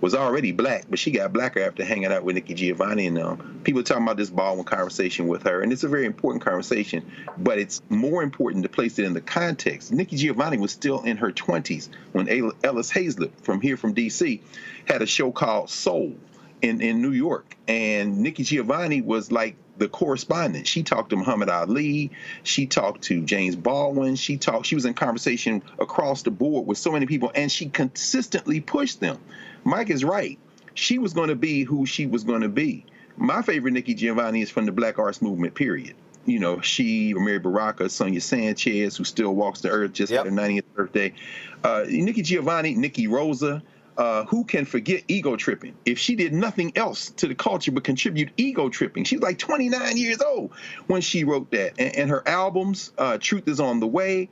was already black, but she got blacker after hanging out with Nikki Giovanni. And people talking about this Baldwin conversation with her, and it's a very important conversation, but it's more important to place it in the context. Nikki Giovanni was still in her 20s when Ellis Hazlett from D.C. had a show called Soul in New York, and Nikki Giovanni was like the correspondent. She talked to Muhammad Ali. She talked to James Baldwin. She was in conversation across the board with so many people, and she consistently pushed them. Mike is right. She was going to be who she was going to be. My favorite Nikki Giovanni is from the Black Arts Movement, period. You know, she, Mary Baraka, Sonia Sanchez, who still walks the earth, just had her 90th birthday. Nikki Giovanni, Nikki Rosa, who can forget ego tripping? If she did nothing else to the culture but contribute ego tripping, she was like 29 years old when she wrote that. And her albums, Truth is on the Way.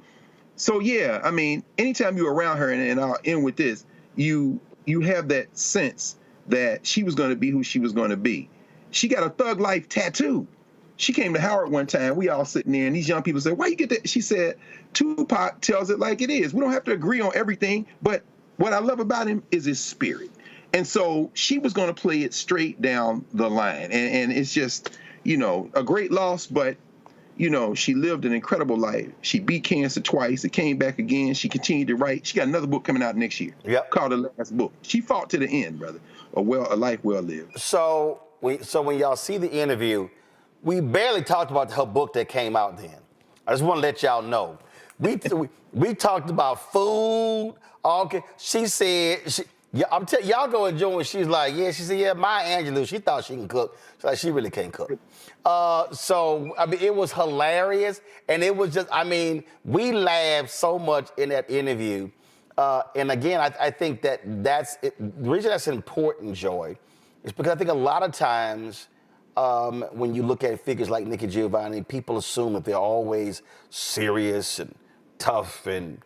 So, yeah, I mean, anytime you're around her, and I'll end with this, you have that sense that she was going to be who she was going to be. She got a Thug Life tattoo. She came to Howard one time. We all sitting there, and these young people said, "Why you get that?" She said, "Tupac tells it like it is. We don't have to agree on everything, but what I love about him is his spirit." And so she was going to play it straight down the line, and it's just, a great loss, but she lived an incredible life. She beat cancer twice. It came back again. She continued to write. She got another book coming out next year. Yep. Called The Last Book. She fought to the end, brother. A life well lived. So when y'all see the interview, we barely talked about her book that came out then. I just want to let y'all know. We talked about food. Okay. She said, y'all go enjoy when she's like, she said, Maya Angelou, she thought she can cook. She's like, she really can't cook. So, it was hilarious. And it was just, we laughed so much in that interview. And again, I think that's it. The reason that's important, Joy, is because I think a lot of times when you look at figures like Nikki Giovanni, people assume that they're always serious and tough and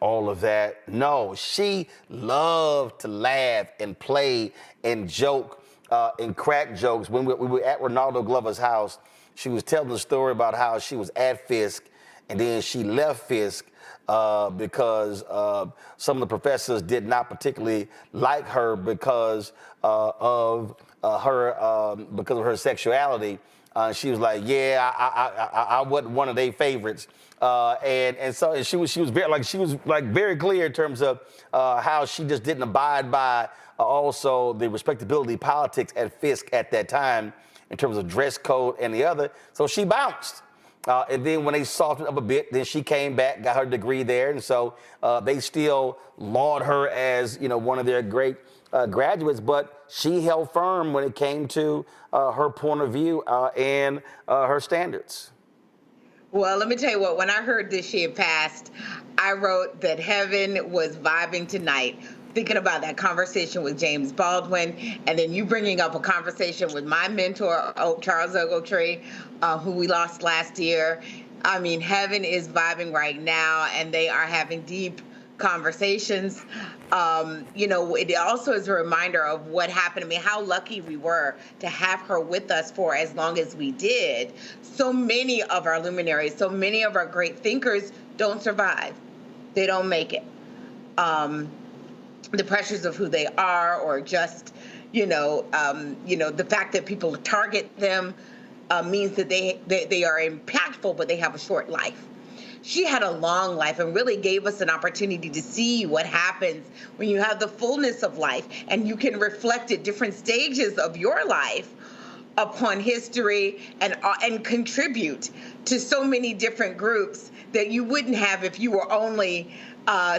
all of that. No, she loved to laugh and play and joke and crack jokes. When we were at Ronaldo Glover's house, she was telling the story about how she was at Fisk and then she left Fisk because some of the professors did not particularly like her because of her sexuality. She was like, I wasn't one of their favorites, and so she was very clear in terms of how she just didn't abide by also the respectability politics at Fisk at that time in terms of dress code and the other. So she bounced. And then when they softened up a bit, then she came back, got her degree there. And so they still laud her as, one of their great graduates. But she held firm when it came to her point of view and her standards. Well, let me tell you what, when I heard this she had passed, I wrote that heaven was vibing tonight, thinking about that conversation with James Baldwin, and then you bringing up a conversation with my mentor, Charles Ogletree, who we lost last year. Heaven is vibing right now, and they are having deep conversations. It also is a reminder of what happened. How lucky we were to have her with us for as long as we did. So many of our luminaries, so many of our great thinkers don't survive. They don't make it. The pressures of who they are, or just, the fact that people target them means that they are impactful, but they have a short life. She had a long life and really gave us an opportunity to see what happens when you have the fullness of life and you can reflect at different stages of your life upon history and contribute to so many different groups that you wouldn't have if you were only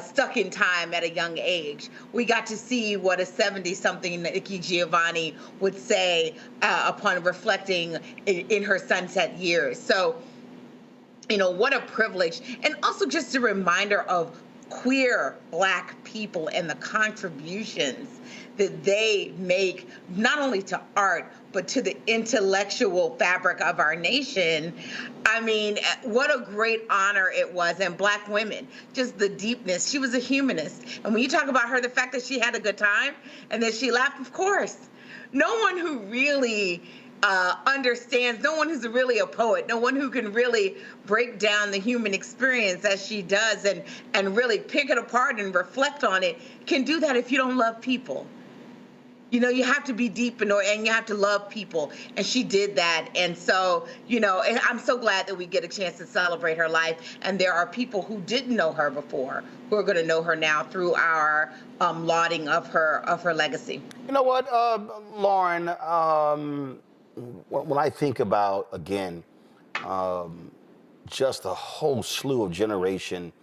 stuck in time at a young age. We got to see what a 70-something Nikki Giovanni would say upon reflecting in her sunset years. So, what a privilege. And also just a reminder of queer Black people and the contributions that they make, not only to art, but to the intellectual fabric of our nation. What a great honor it was. And Black women, just the deepness. She was a humanist. And when you talk about her, the fact that she had a good time and that she laughed, of course. No one who really understands, no one who's really a poet, no one who can really break down the human experience as she does and really pick it apart and reflect on it can do that if you don't love people. You have to be deep and you have to love people. And she did that. And so, and I'm so glad that we get a chance to celebrate her life. And there are people who didn't know her before who are going to know her now through our lauding of her legacy. You know what, Lauren, when I think about, again, just a whole slew of generation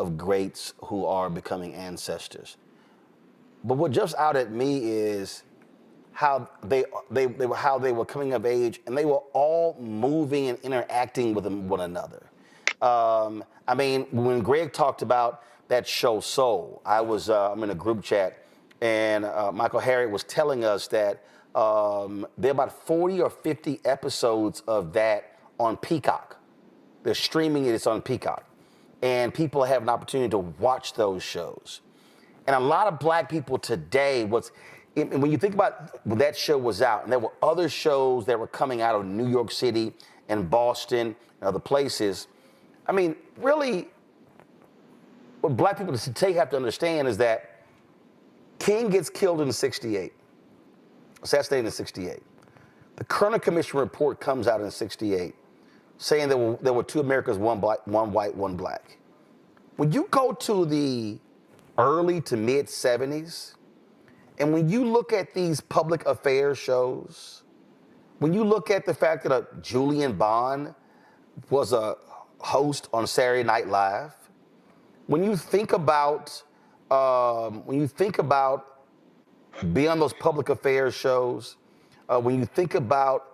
of greats who are becoming ancestors. But what jumps out at me is how they were coming of age, and they were all moving and interacting with one another. When Greg talked about that show Soul, I'm in a group chat, and Michael Harriet was telling us that there are about 40 or 50 episodes of that on Peacock. They're streaming it, it's on Peacock. And people have an opportunity to watch those shows. And a lot of Black people today, when you think about when that show was out, and there were other shows that were coming out of New York City and Boston and other places. I mean, really, what black people today have to understand is that King gets killed in '68, assassinated in '68. The Kerner Commission report comes out in '68 saying there were 2 Americans, one white, one black. When you go to the early to mid '70s, and when you look at these public affairs shows, when you look at the fact that Julian Bond was a host on Saturday Night Live, when you think about being on those public affairs shows, when you think about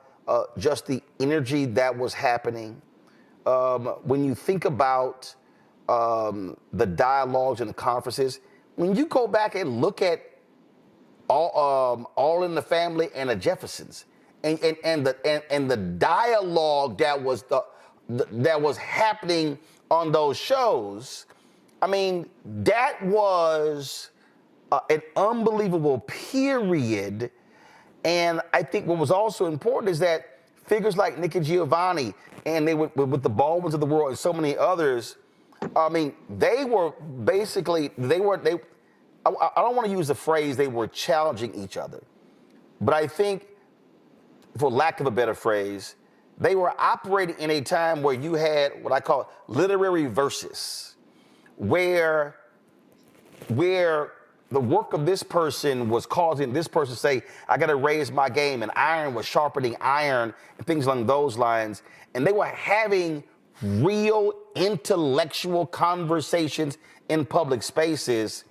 just the energy that was happening, when you think about the dialogues and the conferences, when you go back and look at All in the Family and the Jeffersons, and the dialogue that was happening on those shows, I mean, that was an unbelievable period. And I think what was also important is that figures like Nikki Giovanni and they were with the Baldwins of the world and so many others, I mean, they were basically, I don't want to use the phrase they were challenging each other, but I think, for lack of a better phrase, they were operating in a time where you had what I call literary verses, where the work of this person was causing this person to say, I got to raise my game, and iron was sharpening iron, and things along those lines. And they were having real intellectual conversations in public spaces.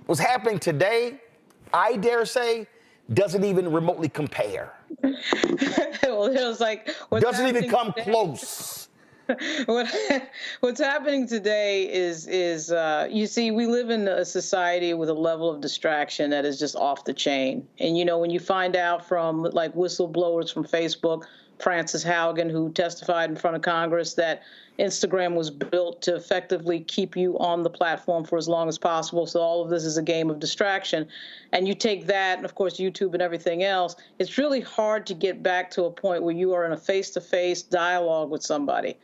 What's happening today, I dare say, doesn't even remotely compare. Well, it was like doesn't even come close. What's happening today is you see, we live in a society with a level of distraction that is just off the chain. And, you know, when you find out from like whistleblowers from Facebook, Frances Haugen, who testified in front of Congress, that Instagram was built to effectively keep you on the platform for as long as possible. So all of this is a game of distraction. And you take that, and of course, YouTube and everything else, it's really hard to get back to a point where you are in a face-to-face dialogue with somebody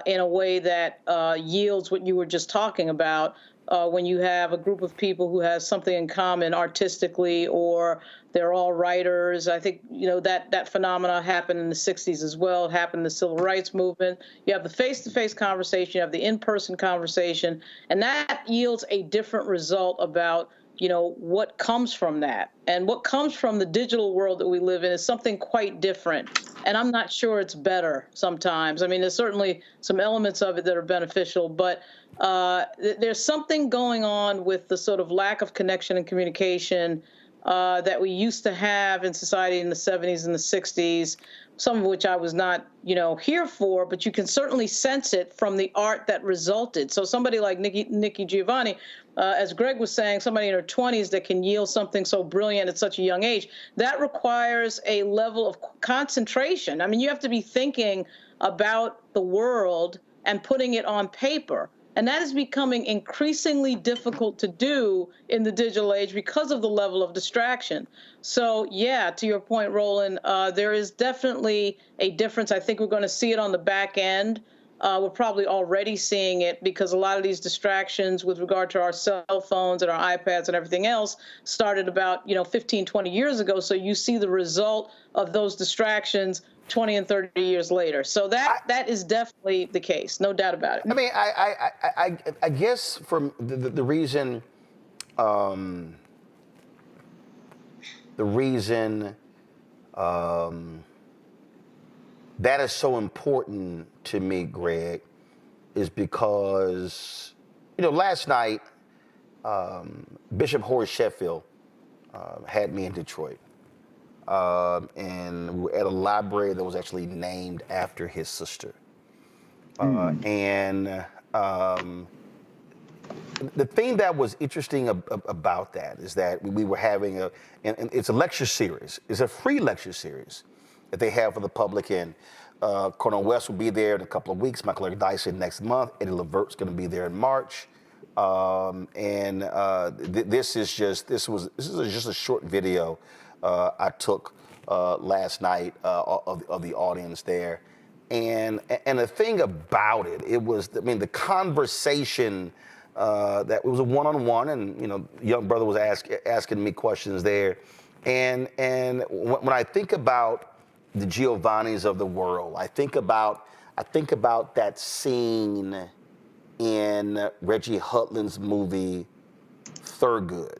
in a way that yields what you were just talking about. When you have a group of people who has something in common artistically, or they're all writers. I think, you know, that phenomena happened in the 60s as well. It happened in the civil rights movement. You have the face-to-face conversation, you have the in-person conversation, and that yields a different result about, you know, what comes from that. And what comes from the digital world that we live in is something quite different. And I'm not sure it's better sometimes. I mean, there's certainly some elements of it that are beneficial, but there's something going on with the sort of lack of connection and communication that we used to have in society in the 70s and the 60s, some of which I was not, you know, here for, but you can certainly sense it from the art that resulted. So somebody like Nikki Giovanni, as Greg was saying, somebody in her 20s that can yield something so brilliant at such a young age, that requires a level of concentration. I mean, you have to be thinking about the world and putting it on paper. And that is becoming increasingly difficult to do in the digital age because of the level of distraction. So, yeah, to your point, Roland, there is definitely a difference. I think we're going to see it on the back end. We're probably already seeing it because a lot of these distractions with regard to our cell phones and our iPads and everything else started about, 15, 20 years ago. So you see the result of those distractions 20 and 30 years later. So that is definitely the case, no doubt about it. I mean, I guess from the reason that is so important to me, Greg, is because, last night, Bishop Horace Sheffield had me in Detroit. And we were at a library that was actually named after his sister. And the thing that was interesting about that is that we were having and it's a lecture series. It's a free lecture series that they have for the public. And Cornel West will be there in a couple of weeks. Michael Eric Dyson next month. Eddie Levert's going to be there in March. This is just a short video I took last night of the audience there. And the thing about it was, I mean, the conversation that it was a one-on-one, and young brother was asking me questions there, and when I think about the Giovannis of the world, I think about that scene in Reggie Hudlin's movie Thurgood.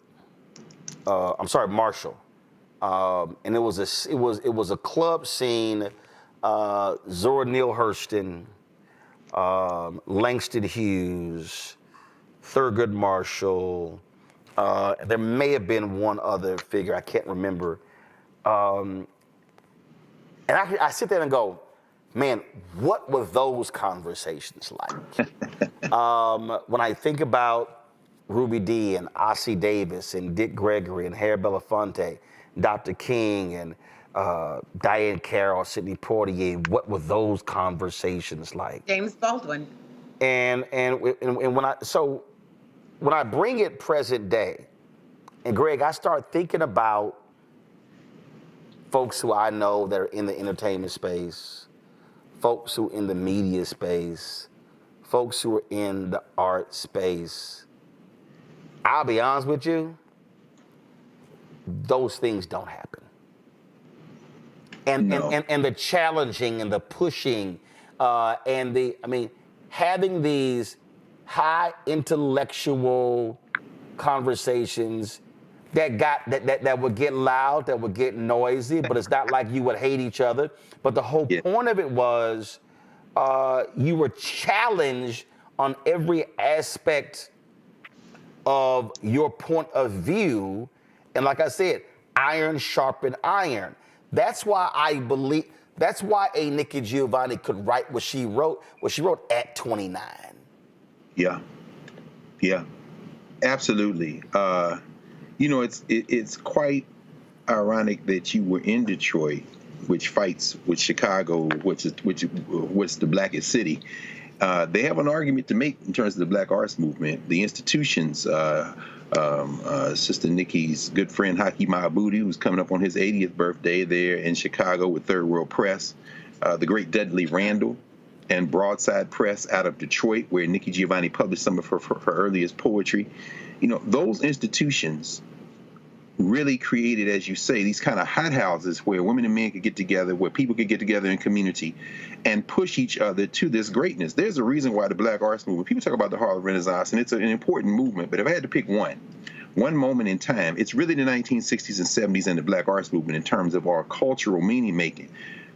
Marshall, and it was a club scene. Zora Neale Hurston, Langston Hughes, Thurgood Marshall. There may have been one other figure, I can't remember. And I sit there and go, man, what were those conversations like? When I think about Ruby Dee and Ossie Davis and Dick Gregory and Harry Belafonte, Dr. King and Diane Carroll, Sidney Poitier, what were those conversations like? James Baldwin. And when I bring it present day, and Greg, I start thinking about folks who I know that are in the entertainment space, folks who are in the media space, folks who are in the art space. I'll be honest with you, those things don't happen. And the challenging and the pushing having these high intellectual conversations that would get loud, that would get noisy, but it's not like you would hate each other. But the whole point of it was you were challenged on every aspect of your point of view. And like I said, iron sharpened iron. That's why a Nikki Giovanni could write what she wrote at 29. Yeah, absolutely. It's quite ironic that you were in Detroit, which fights with Chicago, which is the blackest city. They have an argument to make in terms of the Black Arts Movement. The institutions, Sister Nikki's good friend Haki Mahabudi, who's coming up on his 80th birthday there in Chicago with Third World Press, the great Dudley Randall, and Broadside Press out of Detroit, where Nikki Giovanni published some of her earliest poetry. Those institutions really created, as you say, these kind of hothouses where women and men could get together, where people could get together in community and push each other to this greatness. There's a reason why the Black Arts Movement, people talk about the Harlem Renaissance, and it's an important movement, but if I had to pick one moment in time, it's really the 1960s and 70s and the Black Arts Movement in terms of our cultural meaning making.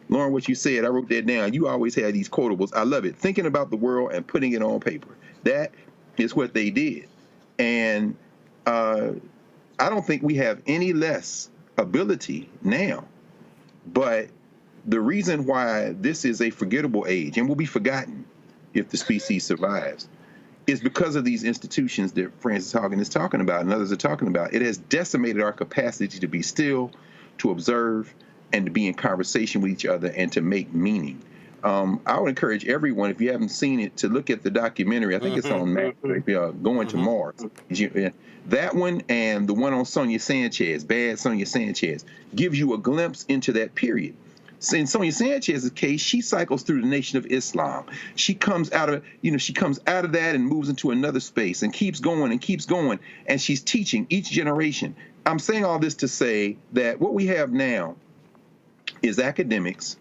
Lauren, what you said, I wrote that down. You always had these quotables. I love it. Thinking about the world and putting it on paper. That is what they did. And I don't think we have any less ability now. But the reason why this is a forgettable age and will be forgotten if the species survives is because of these institutions that Francis Haugen is talking about and others are talking about. It has decimated our capacity to be still, to observe, and to be in conversation with each other and to make meaning. I would encourage everyone, if you haven't seen it, to look at the documentary. I think it's on Netflix, Going to Mars. That one and the one on Sonia Sanchez, Bad Sonia Sanchez, gives you a glimpse into that period. So in Sonia Sanchez's case, she cycles through the Nation of Islam. She comes out of, that and moves into another space and keeps going, and she's teaching each generation. I'm saying all this to say that what we have now is academics,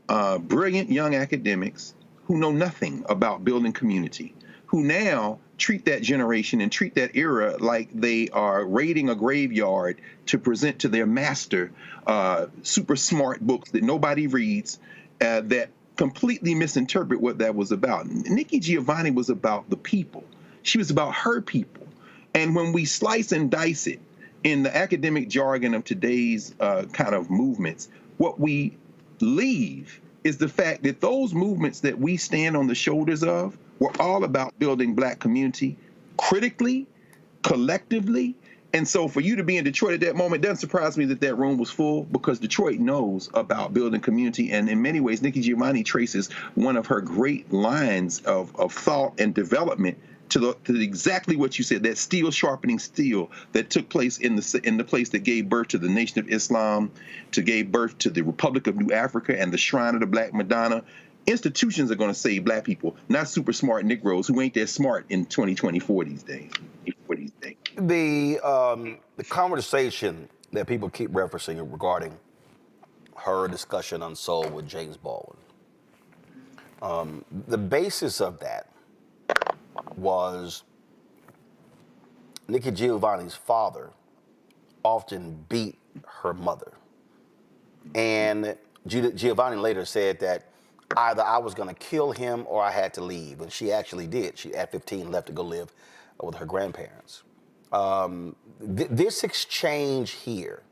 brilliant young academics who know nothing about building community, who now treat that generation and treat that era like they are raiding a graveyard to present to their master super smart books that nobody reads, that completely misinterpret what that was about. Nikki Giovanni was about the people. She was about her people. And when we slice and dice it in the academic jargon of today's kind of movements, what we leave is the fact that those movements that we stand on the shoulders of were all about building Black community critically, collectively. And so for you to be in Detroit at that moment, doesn't surprise me that that room was full, because Detroit knows about building community. And in many ways, Nikki Giovanni traces one of her great lines of thought and development to exactly what you said, that steel sharpening steel that took place in the place that gave birth to the Nation of Islam, to gave birth to the Republic of New Africa and the Shrine of the Black Madonna. Institutions are going to save black people, not super smart Negroes who ain't that smart in 2024 these days. The conversation that people keep referencing regarding her discussion on Soul with James Baldwin, the basis of that was Nikki Giovanni's father often beat her mother. And Giovanni later said that either I was going to kill him or I had to leave. And she actually did. She, at 15, left to go live with her grandparents. This exchange here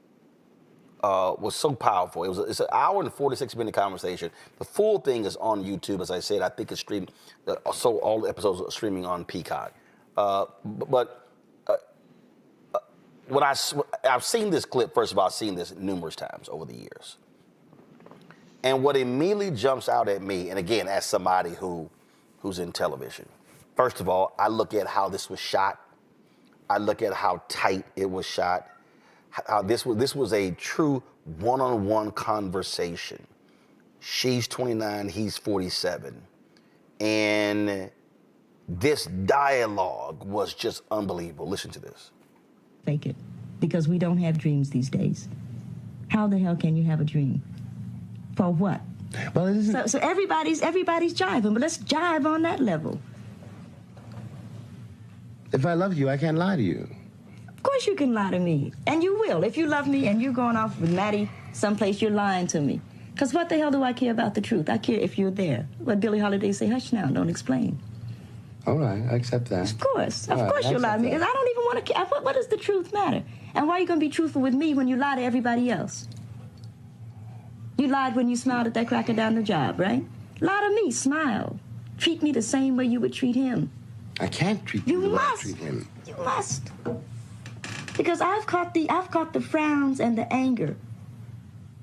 was so powerful. It's an hour and 46-minute conversation. The full thing is on YouTube. As I said, I think it's streamed. So all the episodes are streaming on Peacock. When I've seen this clip, first of all, I've seen this numerous times over the years. And what immediately jumps out at me, and again, as somebody who's in television, first of all, I look at how this was shot. I look at how tight it was shot. How this was a true one-on-one conversation. She's 29, he's 47. And this dialogue was just unbelievable. Listen to this. Fake it, because we don't have dreams these days. How the hell can you have a dream? For what? Well, it isn't. So everybody's jiving, but let's jive on that level. If I love you, I can't lie to you. Of course you can lie to me, and you will. If you love me and you're going off with Maddie someplace, you're lying to me. Because what the hell do I care about the truth? I care if you're there. What Billie Holiday say, hush now, don't explain. All right, I accept that. Of course you'll lie to me, because I don't even want to care. What does the truth matter? And why are you going to be truthful with me when you lie to everybody else? You lied when you smiled at that cracker down the job, right? Lie to me, smile. Treat me the same way you would treat him. I can't treat you the way I treat him. You must. Because I've caught the frowns and the anger.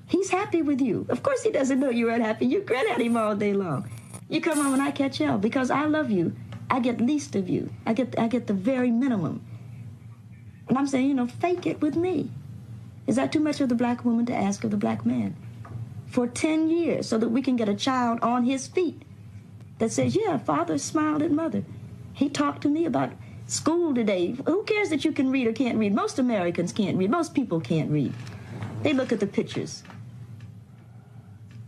He's happy with you. Of course he doesn't know you're unhappy. You grin at him all day long. You come home and I catch hell because I love you. I get least of you. I get the very minimum. And I'm saying, fake it with me. Is that too much of the black woman to ask of the black man? For 10 years, so that we can get a child on his feet that says, yeah, father smiled at mother. He talked to me about school today. Who cares that you can read or can't read? Most Americans can't read. Most people can't read. They look at the pictures.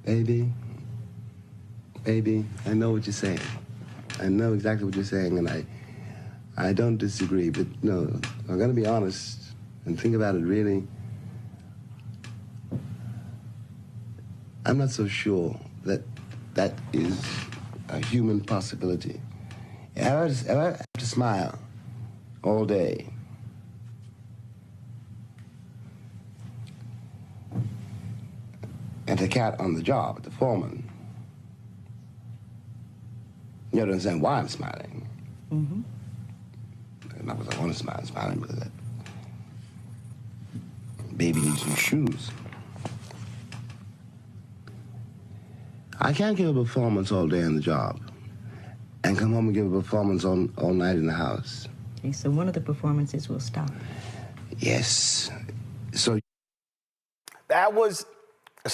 Baby, I know what you're saying. I know exactly what you're saying, and I don't disagree. But no, I'm going to be honest and think about it really. I'm not so sure that that is a human possibility. If I have to smile all day, and the cat on the job, the foreman, you don't understand why I'm smiling. Mm-hmm. Not because I want to smile, I'm smiling because that baby needs new shoes. I can't give a performance all day on the job and come home and give a performance all night in the house. Okay, so one of the performances will stop. Yes. So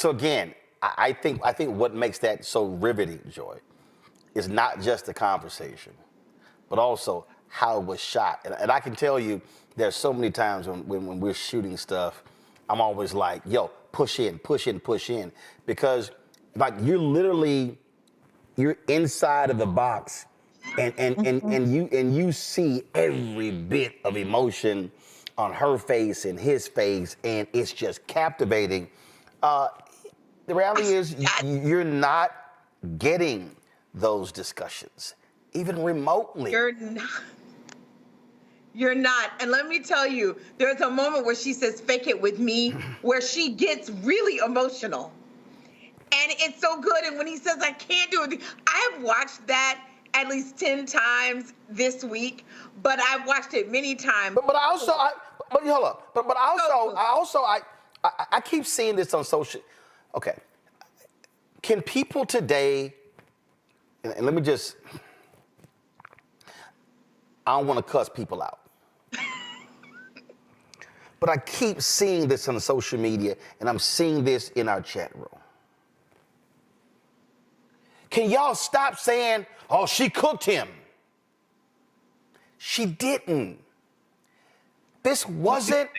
again, I think what makes that so riveting, Joy, is not just the conversation, but also how it was shot. And I can tell you, there's so many times when we're shooting stuff, I'm always like, yo, push in, because like you're inside of the box, and you see every bit of emotion on her face and his face, and it's just captivating. The reality is you're not getting those discussions, even remotely. You're not. And let me tell you, there's a moment where she says, fake it with me, where she gets really emotional. And it's so good. And when he says, I can't do it, I have watched that at least 10 times this week, but I've watched it many times. But hold up. But I keep seeing this on social. Okay. Can people today, and let me just, I don't want to cuss people out. But I keep seeing this on social media, and I'm seeing this in our chat room. Can y'all stop saying, oh, she cooked him? She didn't. This wasn't.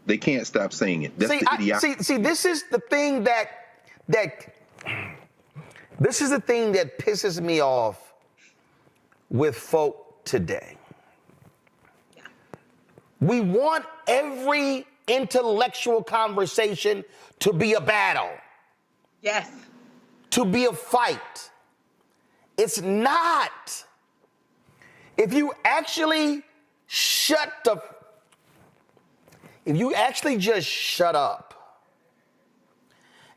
They can't stop saying it. That's See, this is the thing that pisses me off with folk today. We want every intellectual conversation to be a battle. Yes. To be a fight. It's not. If you actually just shut up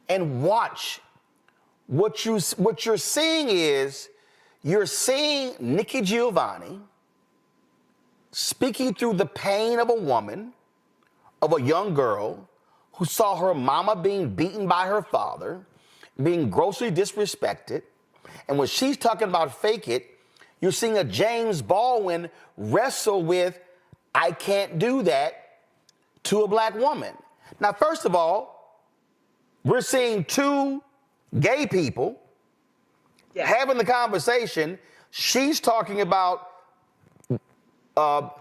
and watch, what you're seeing is, you're seeing Nikki Giovanni speaking through the pain of a woman, of a young girl who saw her mama being beaten by her father, being grossly disrespected. And when she's talking about fake it, you're seeing a James Baldwin wrestle with, I can't do that, to a black woman. Now, first of all, we're seeing two gay people having the conversation. She's talking about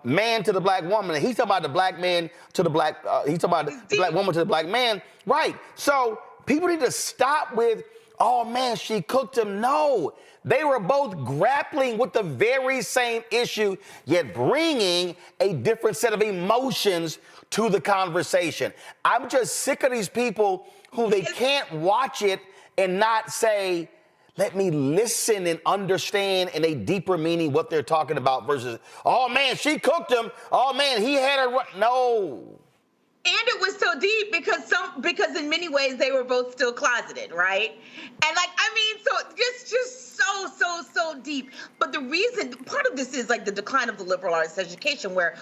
man to the black woman, and he's talking about the black man to the black, he's talking about the black woman to the black man. Right. So people need to stop with, oh man, she cooked him. No, they were both grappling with the very same issue, yet bringing a different set of emotions to the conversation. I'm just sick of these people who they can't watch it and not say, let me listen and understand in a deeper meaning what they're talking about versus, oh man, she cooked him. Oh man, he had her. No. And it was so deep because in many ways they were both still closeted, right? And so just so deep. But the reason, part of this is like the decline of the liberal arts education, where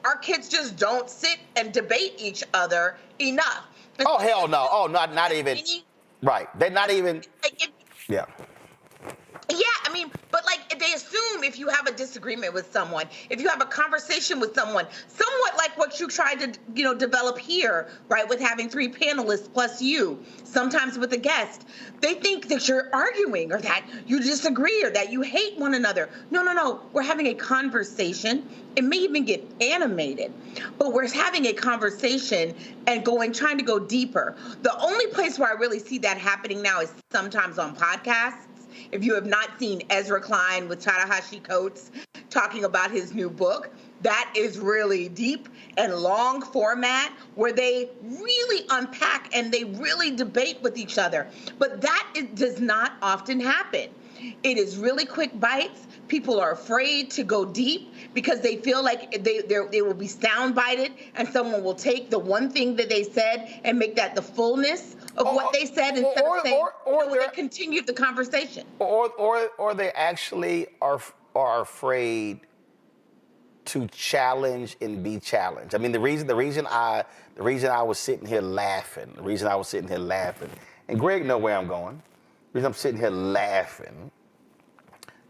our kids just don't sit and debate each other enough. Oh hell no. Oh, not even. Right. They're not even. Yeah. Yeah, but they assume if you have a disagreement with someone, if you have a conversation with someone, somewhat like what you tried to, develop here, right, with having three panelists plus you, sometimes with a guest, they think that you're arguing or that you disagree or that you hate one another. No. We're having a conversation. It may even get animated, but we're having a conversation and trying to go deeper. The only place where I really see that happening now is sometimes on podcasts. If you have not seen Ezra Klein with Ta-Nehisi Coates talking about his new book, that is really deep and long format where they really unpack and they really debate with each other. But that does not often happen. It is really quick bites. People are afraid to go deep because they feel like they will be soundbited and someone will take the one thing that they said and make that the fullness of what they said instead of saying, they continued the conversation. Or they actually are afraid to challenge and be challenged. The reason I was sitting here laughing, and Greg know where I'm going. The reason I'm sitting here laughing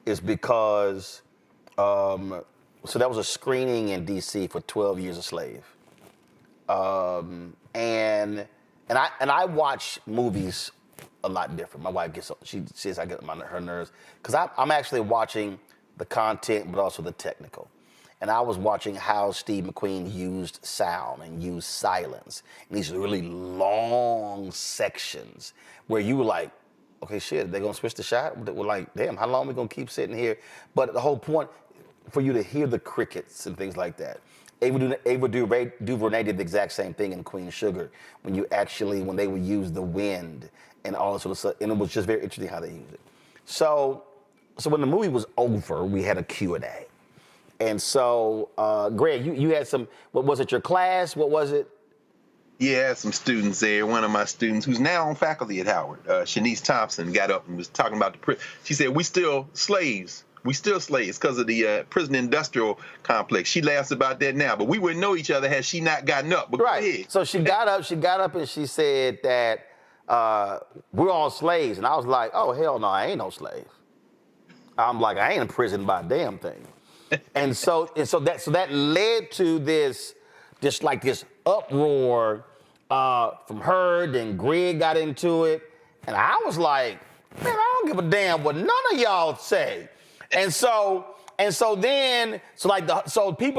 is because so that was a screening in DC for 12 Years a Slave. And I watch movies a lot different. My wife she says I get on her nerves because I'm actually watching the content, but also the technical. And I was watching how Steve McQueen used sound and used silence in these really long sections where you were like, okay, shit, they're gonna switch the shot? We're like, damn, how long are we gonna keep sitting here? But the whole point, for you to hear the crickets and things like that. Ava DuVernay did the exact same thing in Queen Sugar when they would use the wind and all this sort of stuff, and it was just very interesting how they used it. So when the movie was over, we had a Q&A. And so, Greg, you had some, what was it, your class? What was it? Yeah, some students there. One of my students, who's now on faculty at Howard, Shanice Thompson, got up and was talking about she said, we still slaves. We still slaves because of the prison industrial complex. She laughs about that now, but we wouldn't know each other had she not gotten up. But right. So she got up and she said that we're all slaves. And I was like, oh, hell no, I ain't no slave. I'm like, I ain't in prison by a damn thing. And so that led to this uproar from her. Then Greg got into it, and I was like, man, I don't give a damn what none of y'all say. So people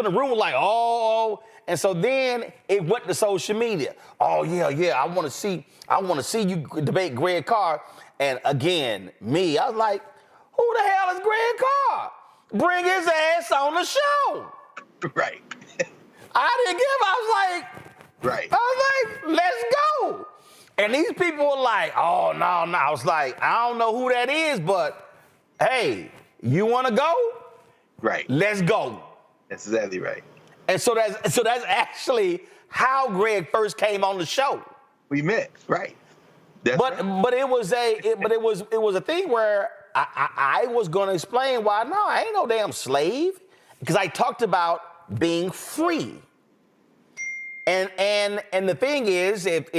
in the room were like, oh, and so then it went to social media. Oh yeah, I want to see you debate Greg Carr. And again, I was like, who the hell is Greg Carr? Bring his ass on the show. Right. I was like, let's go. And these people were like, oh, no. I was like, I don't know who that is, but hey, you want to go? Right. Let's go. That's exactly right. And so that's actually how Greg first came on the show. We met, right. But it was a thing where I was going to explain why. No, I ain't no damn slave, because I talked about being free. And the thing is, if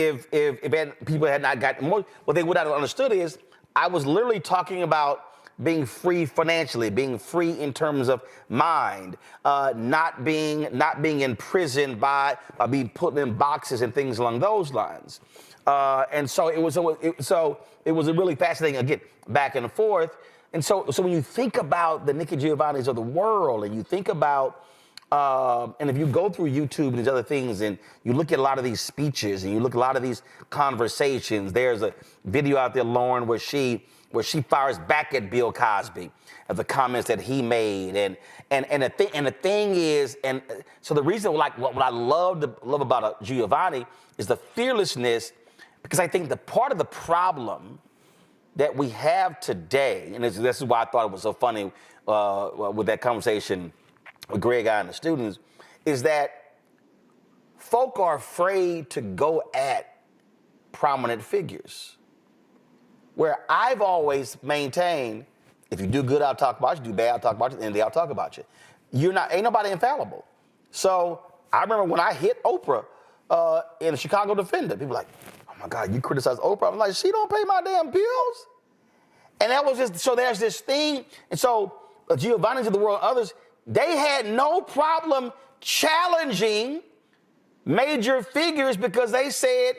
people had not gotten more, what they would have understood is I was literally talking about being free financially, being free in terms of mind, not being imprisoned by being put in boxes and things along those lines. And so it was a really fascinating, again, back and forth. And so when you think about the Nikki Giovannis of the world, and you think about, and if you go through YouTube and these other things, and you look at a lot of these speeches, and you look at a lot of these conversations, there's a video out there, Lauren, where she fires back at Bill Cosby at the comments that he made, and the thing is, and so the reason, like, what I love about Giovanni is the fearlessness, because I think the part of the problem that we have today, and this is why I thought it was so funny with that conversation with Greg and the students, is that folk are afraid to go at prominent figures. Where I've always maintained, if you do good, I'll talk about you. Do bad, I'll talk about you. And I'll talk about you. Ain't nobody infallible. So I remember when I hit Oprah in the Chicago Defender, people were like, oh my God, you criticize Oprah? I'm like, she don't pay my damn bills. And that was just, so there's this thing. And so Giovanni's of the world, others, they had no problem challenging major figures because they said,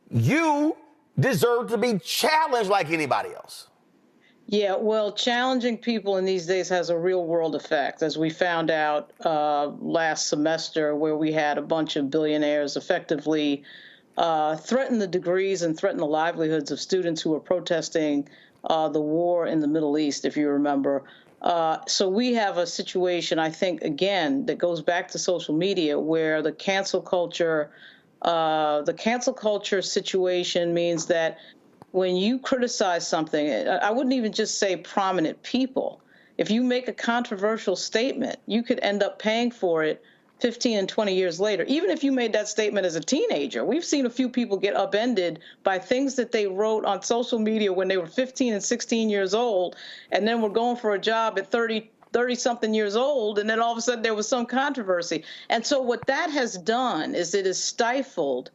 you deserve to be challenged like anybody else. Yeah, well, challenging people in these days has a real world effect, as we found out last semester, where we had a bunch of billionaires effectively threaten the degrees and threaten the livelihoods of students who were protesting the war in the Middle East, if you remember. So we have a situation, I think, again, that goes back to social media, where the cancel culture situation means that when you criticize something, I wouldn't even just say prominent people. If you make a controversial statement, you could end up paying for it 15 and 20 years later. Even if you made that statement as a teenager, we've seen a few people get upended by things that they wrote on social media when they were 15 and 16 years old, and then were going for a job at 30-something years old, and then all of a sudden there was some controversy. And so what that has done is it has stifled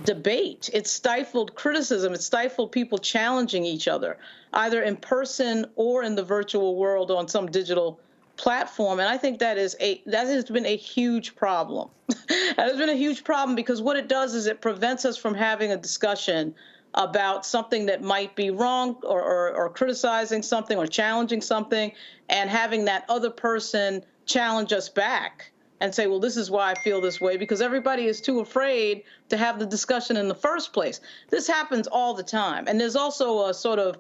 debate. It's stifled criticism. It's stifled people challenging each other, either in person or in the virtual world on some digital platform. And I think that has been a huge problem. That has been a huge problem, because what it does is it prevents us from having a discussion about something that might be wrong, or criticizing something or challenging something, and having that other person challenge us back and say, well, this is why I feel this way, because everybody is too afraid to have the discussion in the first place. This happens all the time. And there's also a sort of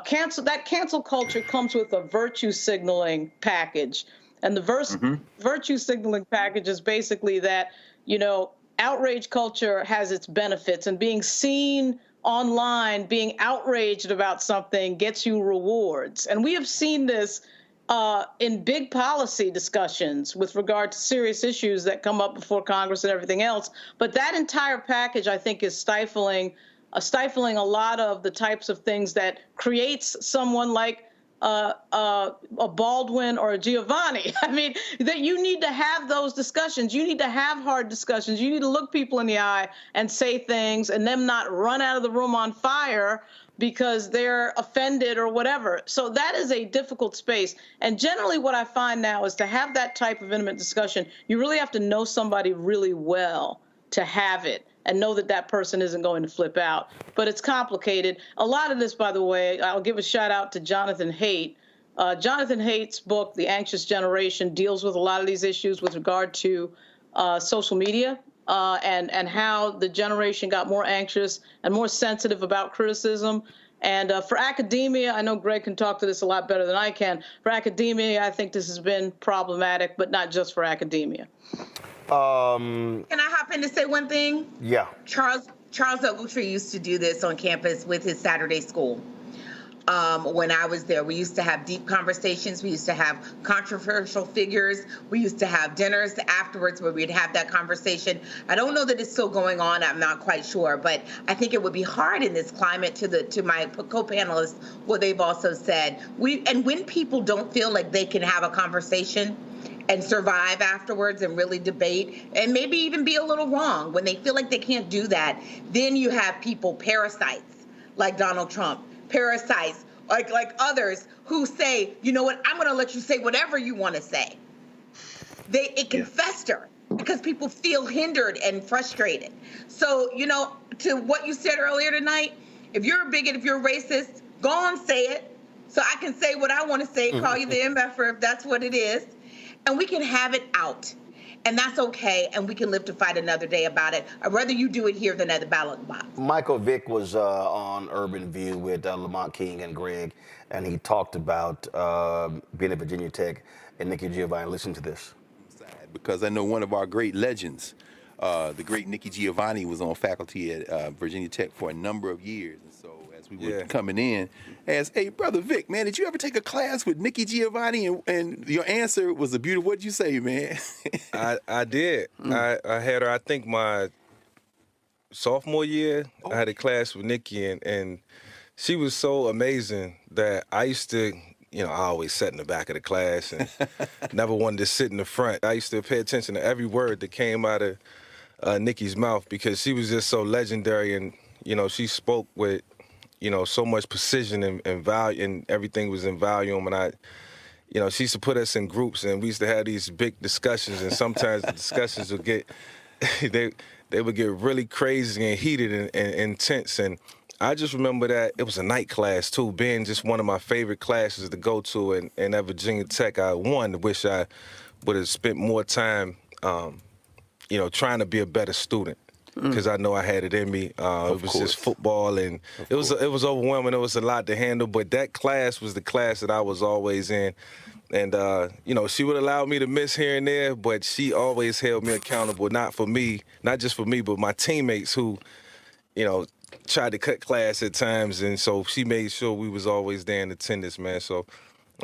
cancel culture comes with a virtue signaling package. And the virtue signaling package is basically that, outrage culture has its benefits, and being seen online, being outraged about something gets you rewards. And we have seen this in big policy discussions with regard to serious issues that come up before Congress and everything else. But that entire package, I think, is stifling a lot of the types of things that creates someone like a Baldwin or a Giovanni. I mean, that you need to have those discussions. You need to have hard discussions. You need to look people in the eye and say things, and them not run out of the room on fire because they're offended or whatever. So that is a difficult space. And generally what I find now is to have that type of intimate discussion, you really have to know somebody really well to have it and know that that person isn't going to flip out. But it's complicated. A lot of this, by the way, I'll give a shout out to Jonathan Haidt. Jonathan Haidt's book, The Anxious Generation, deals with a lot of these issues with regard to social media and how the generation got more anxious and more sensitive about criticism. And for academia, I know Greg can talk to this a lot better than I can. For academia, I think this has been problematic, but not just for academia. Can I hop in to say one thing? Yeah. Charles Ogletree used to do this on campus with his Saturday school. When I was there, we used to have deep conversations. We used to have controversial figures. We used to have dinners afterwards where we'd have that conversation. I don't know that it's still going on. I'm not quite sure, but I think it would be hard in this climate to my co-panelists, what they've also said. When people don't feel like they can have a conversation and survive afterwards and really debate and maybe even be a little wrong, when they feel like they can't do that, then you have people, parasites like Donald Trump, parasites like others who say, you know what, I'm going to let you say whatever you want to say. It can fester because people feel hindered and frustrated. So, to what you said earlier tonight, if you're a bigot, if you're a racist, go on, say it. So I can say what I want to say, call you the MFer if that's what it is. And we can have it out. And that's okay, and we can live to fight another day about it. I'd rather you do it here than at the ballot box. Michael Vick was on Urban View with Lamont King and Greg, and he talked about being at Virginia Tech and Nikki Giovanni. Listen to this. Because I know one of our great legends, the great Nikki Giovanni, was on faculty at Virginia Tech for a number of years. And so as we were coming in, asked, hey, Brother Vic, man, did you ever take a class with Nikki Giovanni? And your answer was a beautiful, what'd you say, man? I did. I had her, I think, my sophomore year. I had a class with Nikki, and she was so amazing that I used to, I always sat in the back of the class and never wanted to sit in the front. I used to pay attention to every word that came out of Nikki's mouth because she was just so legendary, and, she spoke with, so much precision and value, and everything was in volume. And she used to put us in groups, and we used to have these big discussions, and sometimes the discussions would get, they would get really crazy and heated and intense. And I just remember that it was a night class too, being just one of my favorite classes to go to. And at Virginia Tech, I wish I would have spent more time, trying to be a better student. Because I know I had it in me. It was just football, and it was overwhelming. It was a lot to handle, but that class was the class that I was always in. And, she would allow me to miss here and there, but she always held me accountable, not just for me, but my teammates who, tried to cut class at times. And so she made sure we was always there in attendance, man. So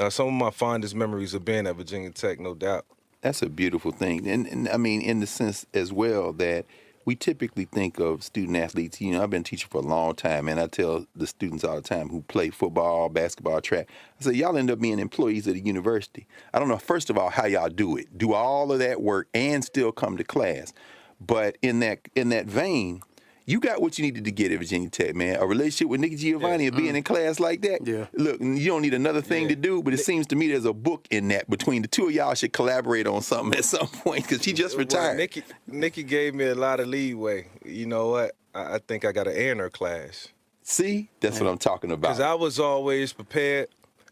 some of my fondest memories of being at Virginia Tech, no doubt. That's a beautiful thing. And I mean, in the sense as well that we typically think of student athletes, I've been teaching for a long time, and I tell the students all the time who play football, basketball, track, I say, y'all end up being employees of the university. I don't know, first of all, how y'all do it. Do all of that work and still come to class. But in that vein, you got what you needed to get at Virginia Tech, man. A relationship with Nikki Giovanni and being in class like that. Yeah. Look, you don't need another thing to do, but it seems to me there's a book in that between the two of y'all should collaborate on something at some point because she just retired. Well, Nikki gave me a lot of leeway. You know what? I think I got to A in her class. See? That's what I'm talking about. Because I was always prepared,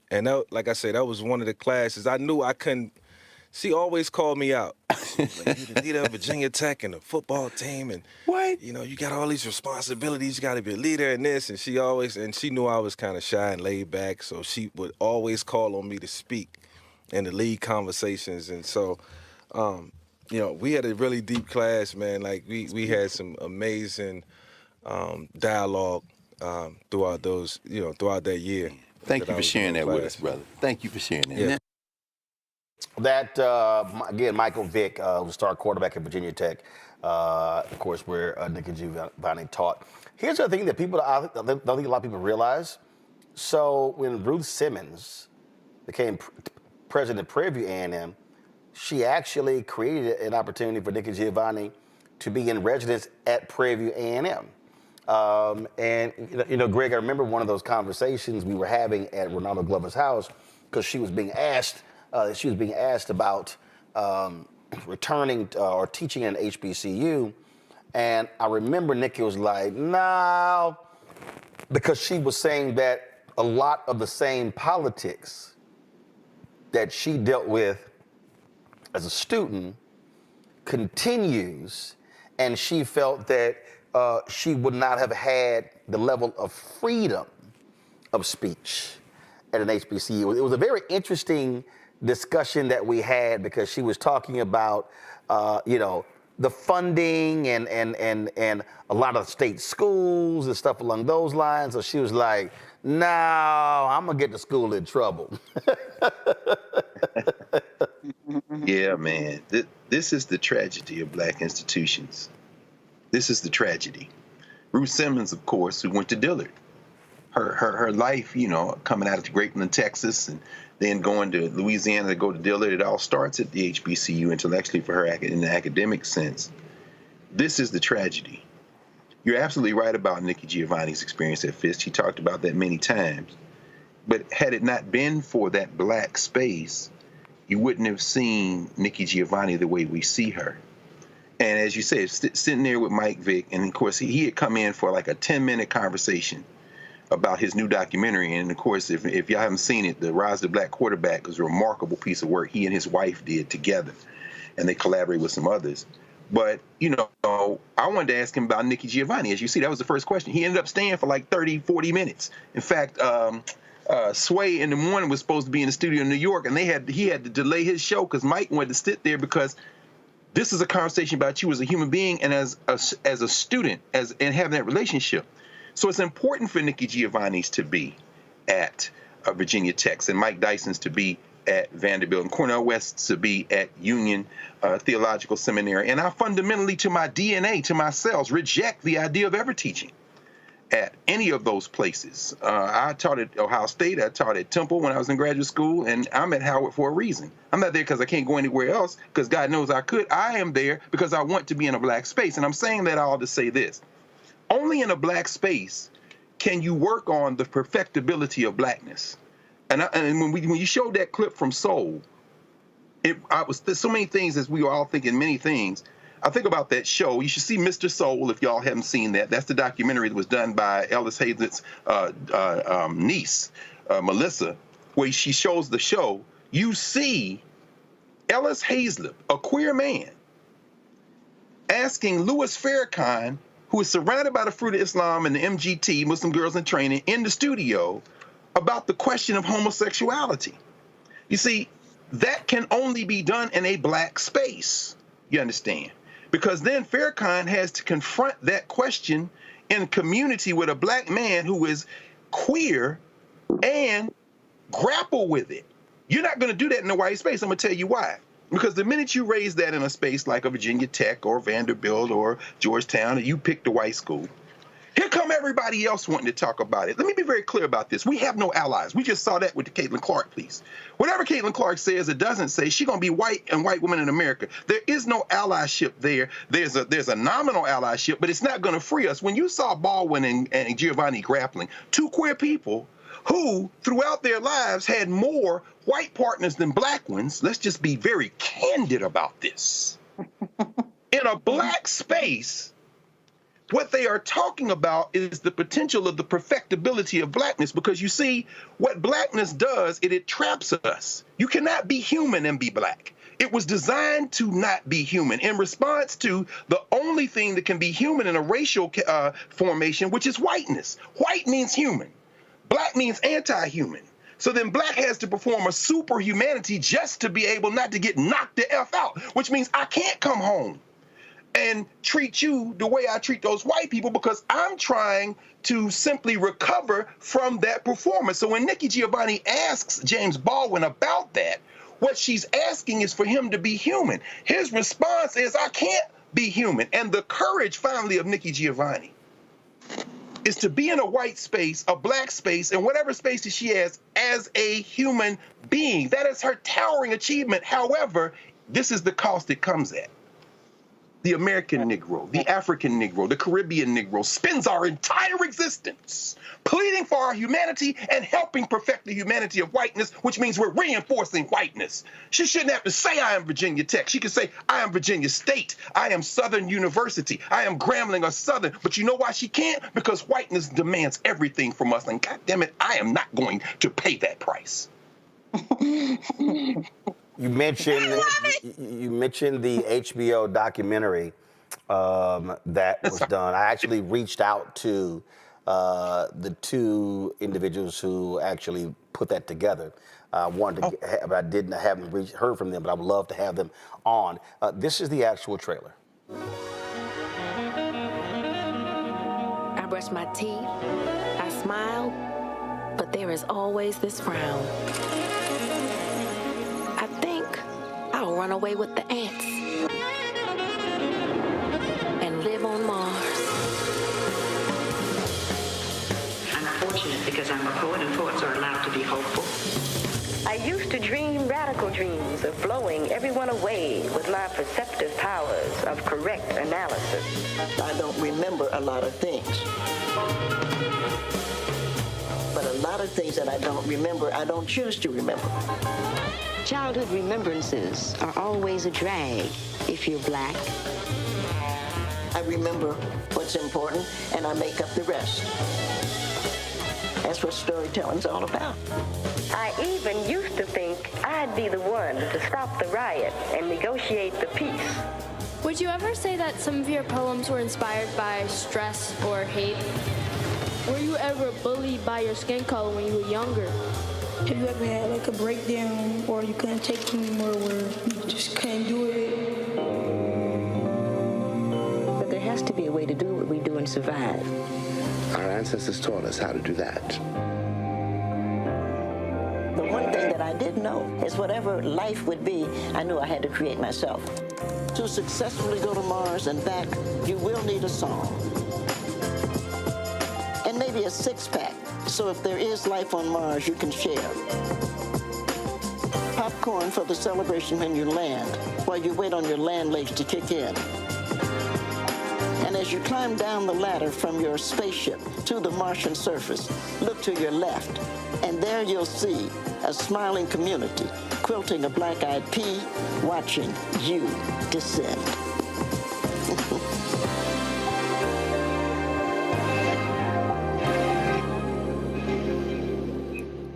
and that, like I said, that was one of the classes. I knew I couldn't. She always called me out. Like, you're the leader of Virginia Tech and the football team, and what? You got all these responsibilities. You got to be a leader in this. And she knew I was kind of shy and laid back, so she would always call on me to speak and to lead conversations. And so, we had a really deep class, man. Like we had some amazing dialogue throughout that year. Thank you for sharing that with us, brother. Thank you for sharing that. Yeah. That, again, Michael Vick, who's star quarterback at Virginia Tech, of course, where Nikki Giovanni taught. Here's the thing that I don't think a lot of people realize. So when Ruth Simmons became president of Prairie View A&M, she actually created an opportunity for Nikki Giovanni to be in residence at Prairie View A&M. And Greg, I remember one of those conversations we were having at Ronaldo Glover's house because she was being asked about returning or teaching at an HBCU, and I remember Nikki was like, "No," because she was saying that a lot of the same politics that she dealt with as a student continues, and she felt that she would not have had the level of freedom of speech at an HBCU. It was a very interesting discussion that we had because she was talking about, the funding and a lot of state schools and stuff along those lines. So she was like, "No, I'm gonna get the school in trouble." Yeah, man. This is the tragedy of black institutions. This is the tragedy. Ruth Simmons, of course, who went to Dillard. Her life, coming out of Grapeland, Texas, and then going to Louisiana to go to Dillard, it all starts at the HBCU intellectually for her in the academic sense. This is the tragedy. You're absolutely right about Nikki Giovanni's experience at Fisk. She talked about that many times. But had it not been for that black space, you wouldn't have seen Nikki Giovanni the way we see her. And as you said, sitting there with Mike Vick, and of course he had come in for like a 10-minute conversation about his new documentary. And of course, if y'all haven't seen it, The Rise of the Black Quarterback was a remarkable piece of work he and his wife did together, and they collaborate with some others. But, I wanted to ask him about Nikki Giovanni. As you see, that was the first question. He ended up staying for like 30, 40 minutes. In fact, Sway in the morning was supposed to be in the studio in New York, and he had to delay his show because Mike wanted to sit there because this is a conversation about you as a human being and as a student and having that relationship. So it's important for Nikki Giovanni's to be at Virginia Tech and Mike Dyson's to be at Vanderbilt and Cornell West's to be at Union Theological Seminary. And I fundamentally, to my DNA, to my cells, reject the idea of ever teaching at any of those places. I taught at Ohio State, I taught at Temple when I was in graduate school, and I'm at Howard for a reason. I'm not there because I can't go anywhere else, because God knows I could. I am there because I want to be in a black space. And I'm saying that all to say this. Only in a black space can you work on the perfectibility of blackness. And when you showed that clip from Soul, there's so many things, as we were all thinking many things. I think about that show. You should see Mr. Soul if y'all haven't seen that. That's the documentary that was done by Ellis Hazlett's niece, Melissa, where she shows the show. You see Ellis Hazlett, a queer man, asking Louis Farrakhan, who is surrounded by the Fruit of Islam and the MGT, Muslim Girls in Training, in the studio about the question of homosexuality. You see, that can only be done in a black space, you understand? Because then Farrakhan has to confront that question in community with a black man who is queer and grapple with it. You're not going to do that in a white space. I'm going to tell you why. Because the minute you raise that in a space like a Virginia Tech or Vanderbilt or Georgetown, and you pick the white school, here come everybody else wanting to talk about it. Let me be very clear about this. We have no allies. We just saw that with the Caitlin Clark piece. Whatever Caitlin Clark says or doesn't say, she's going to be white and white women in America. There is no allyship there. There's a nominal allyship, but it's not going to free us. When you saw Baldwin and Giovanni grappling, two queer people who throughout their lives had more white partners than black ones, let's just be very candid about this. In a black space, what they are talking about is the potential of the perfectibility of blackness, because you see, what blackness does, it traps us. You cannot be human and be black. It was designed to not be human in response to the only thing that can be human in a racial formation, which is whiteness. White means human. Black means anti-human. So then black has to perform a superhumanity just to be able not to get knocked the F out, which means I can't come home and treat you the way I treat those white people because I'm trying to simply recover from that performance. So when Nikki Giovanni asks James Baldwin about that, what she's asking is for him to be human. His response is, I can't be human. And the courage, finally, of Nikki Giovanni is to be in a white space, a black space, and whatever space that she has as a human being. That is her towering achievement. However, this is the cost it comes at. The American Negro, the African Negro, the Caribbean Negro spends our entire existence pleading for our humanity and helping perfect the humanity of whiteness, which means we're reinforcing whiteness. She shouldn't have to say, I am Virginia Tech. She could say, I am Virginia State. I am Southern University. I am Grambling or Southern. But you know why she can't? Because whiteness demands everything from us. And God damn it, I am not going to pay that price. You mentioned the HBO documentary that was done. I actually reached out to the two individuals who actually put that together. Wanted to, but I didn't haven't heard from them. But I would love to have them on. This is the actual trailer. I brush my teeth. I smile, but there is always this frown. I think I'll run away with the ants and live on Mars. I'm fortunate because I'm a poet and poets are allowed to be hopeful. I used to dream radical dreams of blowing everyone away with my perceptive powers of correct analysis. I don't remember a lot of things. But a lot of things that I don't remember, I don't choose to remember. Childhood remembrances are always a drag if you're black. I remember what's important and I make up the rest. That's what storytelling's all about. I even used to think I'd be the one to stop the riot and negotiate the peace. Would you ever say that some of your poems were inspired by stress or hate? Were you ever bullied by your skin color when you were younger? Have you ever had like a breakdown or you couldn't take it anymore where you just couldn't do it? But there has to be a way to do what we do and survive. Our ancestors taught us how to do that. The one thing that I did know is whatever life would be, I knew I had to create myself. To successfully go to Mars and back, you will need a song. And maybe a six-pack, so if there is life on Mars, you can share. Popcorn for the celebration when you land, while you wait on your land legs to kick in. And as you climb down the ladder from your spaceship to the Martian surface, look to your left, and there you'll see a smiling community quilting a black-eyed pea, watching you descend.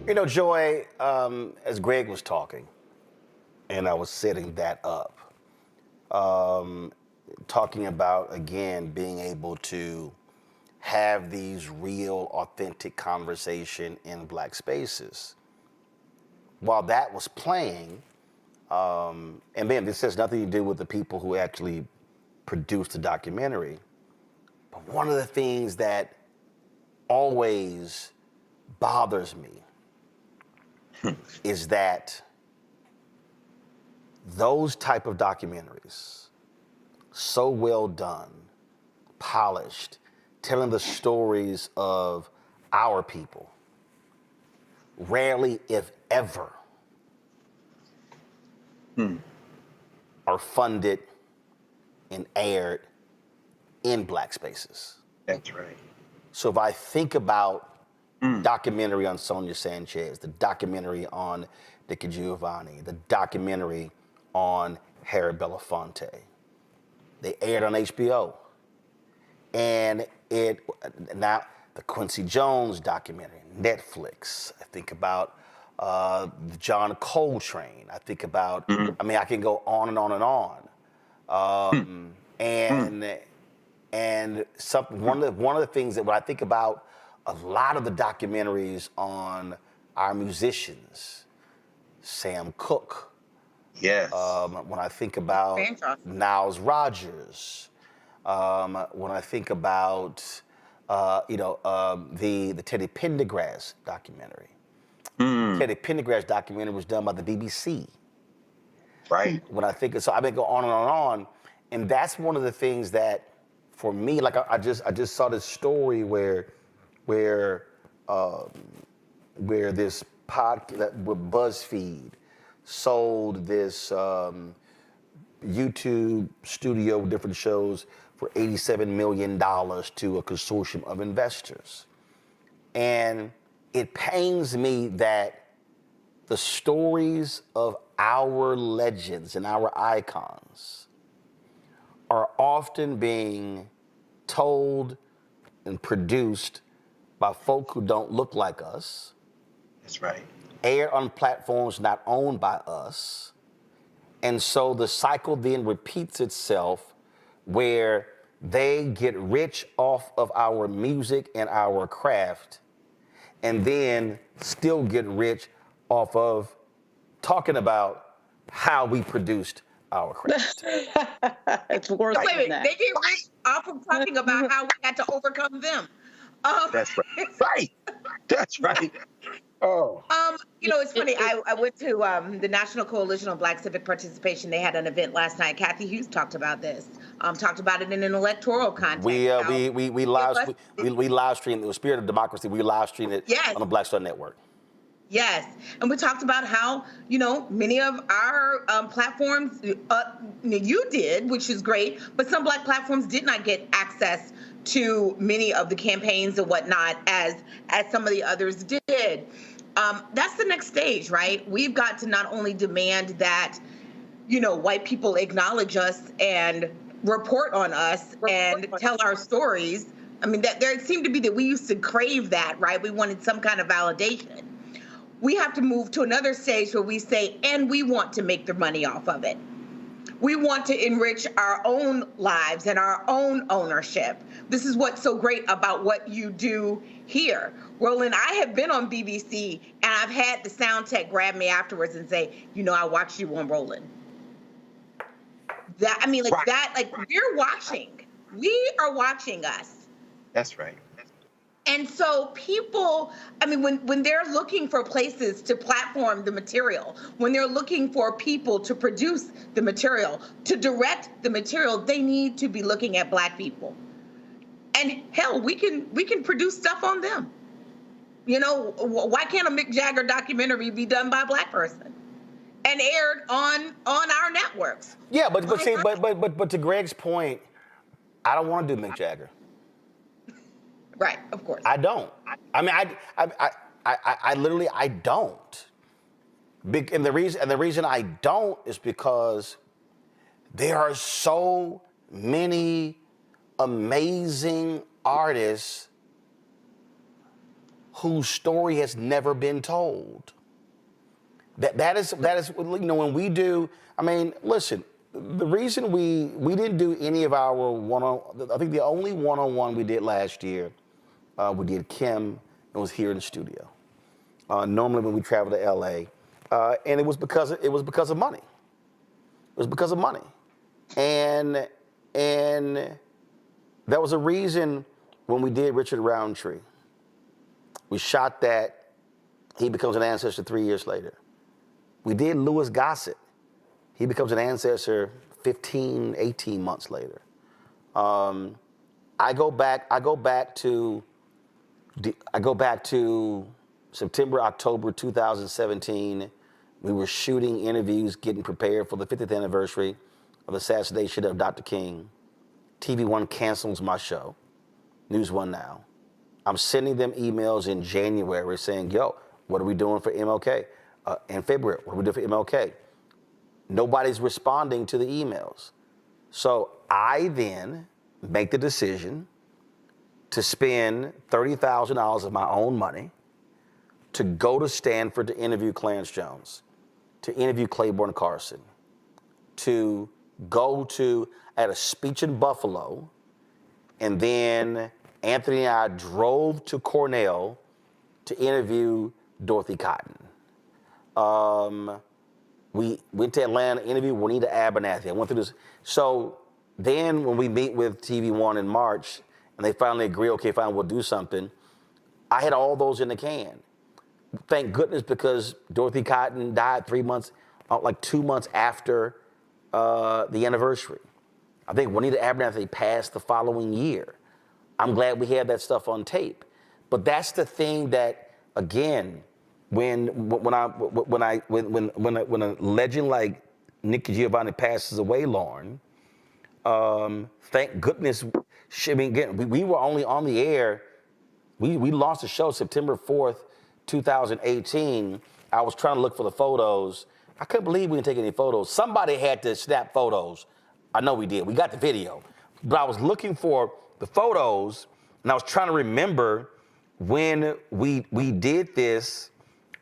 You know, Joy, as Greg was talking, and I was setting that up, talking about, again, being able to have these real, authentic conversation in black spaces. While that was playing, and man, this has nothing to do with the people who actually produced the documentary, but one of the things that always bothers me is that those type of documentaries, so well done, polished, telling the stories of our people, rarely, if ever, are funded and aired in black spaces. That's right. So if I think about documentary on Sonia Sanchez, the documentary on Nikki Giovanni, the documentary on Harry Belafonte, they aired on HBO. And now the Quincy Jones documentary, Netflix. I think about John Coltrane. I think about, I mean, I can go on and on and on. And one of the things that when I think about a lot of the documentaries on our musicians, Sam Cooke. Yes. When I think about Niles Rodgers, when I think about the Teddy Pendergrass documentary. Teddy Pendergrass documentary was done by the BBC. Right. When I think of, so I've been going on and on and on, and that's one of the things that, for me, like I just saw this story where this BuzzFeed sold this YouTube studio with different shows for $87 million to a consortium of investors. And it pains me that the stories of our legends and our icons are often being told and produced by folk who don't look like us. That's right. Aired on platforms not owned by us. And so the cycle then repeats itself where they get rich off of our music and our craft and then still get rich off of talking about how we produced our craft. It's worse Wait a than minute. that. They get rich off of talking about how we had to overcome them. That's right. Right. That's right. Oh. It's funny. I went to the National Coalition on Black Civic Participation. They had an event last night. Kathy Hughes talked about this. Talked about it in an electoral context. We live streamed. The spirit of democracy. We live streamed it on the Black Star Network. Yes, and we talked about how many of our platforms you did, which is great, but some Black platforms did not get access to many of the campaigns and whatnot as some of the others did. That's the next stage, right? We've got to not only demand that white people acknowledge us and report on us and tell our stories. I mean, that there seemed to be that we used to crave that, right? We wanted some kind of validation. We have to move to another stage where we say, and we want to make the money off of it. We want to enrich our own lives and our own ownership. This is what's so great about what you do here. Roland, I have been on BBC and I've had the sound tech grab me afterwards and say, I watched you on Roland. We're watching. We are watching us. That's right. And so people, when they're looking for places to platform the material, when they're looking for people to produce the material, to direct the material, they need to be looking at Black people. And hell, we can produce stuff on them. Why can't a Mick Jagger documentary be done by a Black person and aired on our networks? Yeah, but to Greg's point, I don't want to do Mick Jagger. Right, of course. I don't. I literally don't. And the reason I don't is because there are so many amazing artists whose story has never been told. That is when we do. Listen. The reason we didn't do any of our one-on, I think the only one-on-one we did last year, we did Kim, and was here in the studio. Normally when we travel to LA, and it was because of money. It was because of money, and there was a reason when we did Richard Roundtree. We shot that. He becomes an ancestor 3 years later. We did Louis Gossett. He becomes an ancestor 15, 18 months later. I go back to September, October 2017. We were shooting interviews, getting prepared for the 50th anniversary of the assassination of Dr. King. TV One cancels my show, News One Now. I'm sending them emails in January saying, yo, what are we doing for MLK? In February, what are we doing for MLK? Nobody's responding to the emails. So I then make the decision to spend $30,000 of my own money to go to Stanford to interview Clarence Jones, to interview Claiborne Carson, to go at a speech in Buffalo, and then Anthony and I drove to Cornell to interview Dorothy Cotton. We went to Atlanta, interviewed Juanita Abernathy. I went through this. So then when we meet with TV One in March, and they finally agree, okay, fine, we'll do something, I had all those in the can. Thank goodness, because Dorothy Cotton died 2 months after the anniversary. I think Juanita Abernathy passed the following year. I'm glad we had that stuff on tape. But that's the thing that, again, when a legend like Nikki Giovanni passes away, Lauren, thank goodness, I mean, again, we were only on the air, we launched the show September 4th, 2018. I was trying to look for the photos. I couldn't believe we didn't take any photos. Somebody had to snap photos. I know we did. We got the video. But I was looking for the photos, and I was trying to remember when we did this,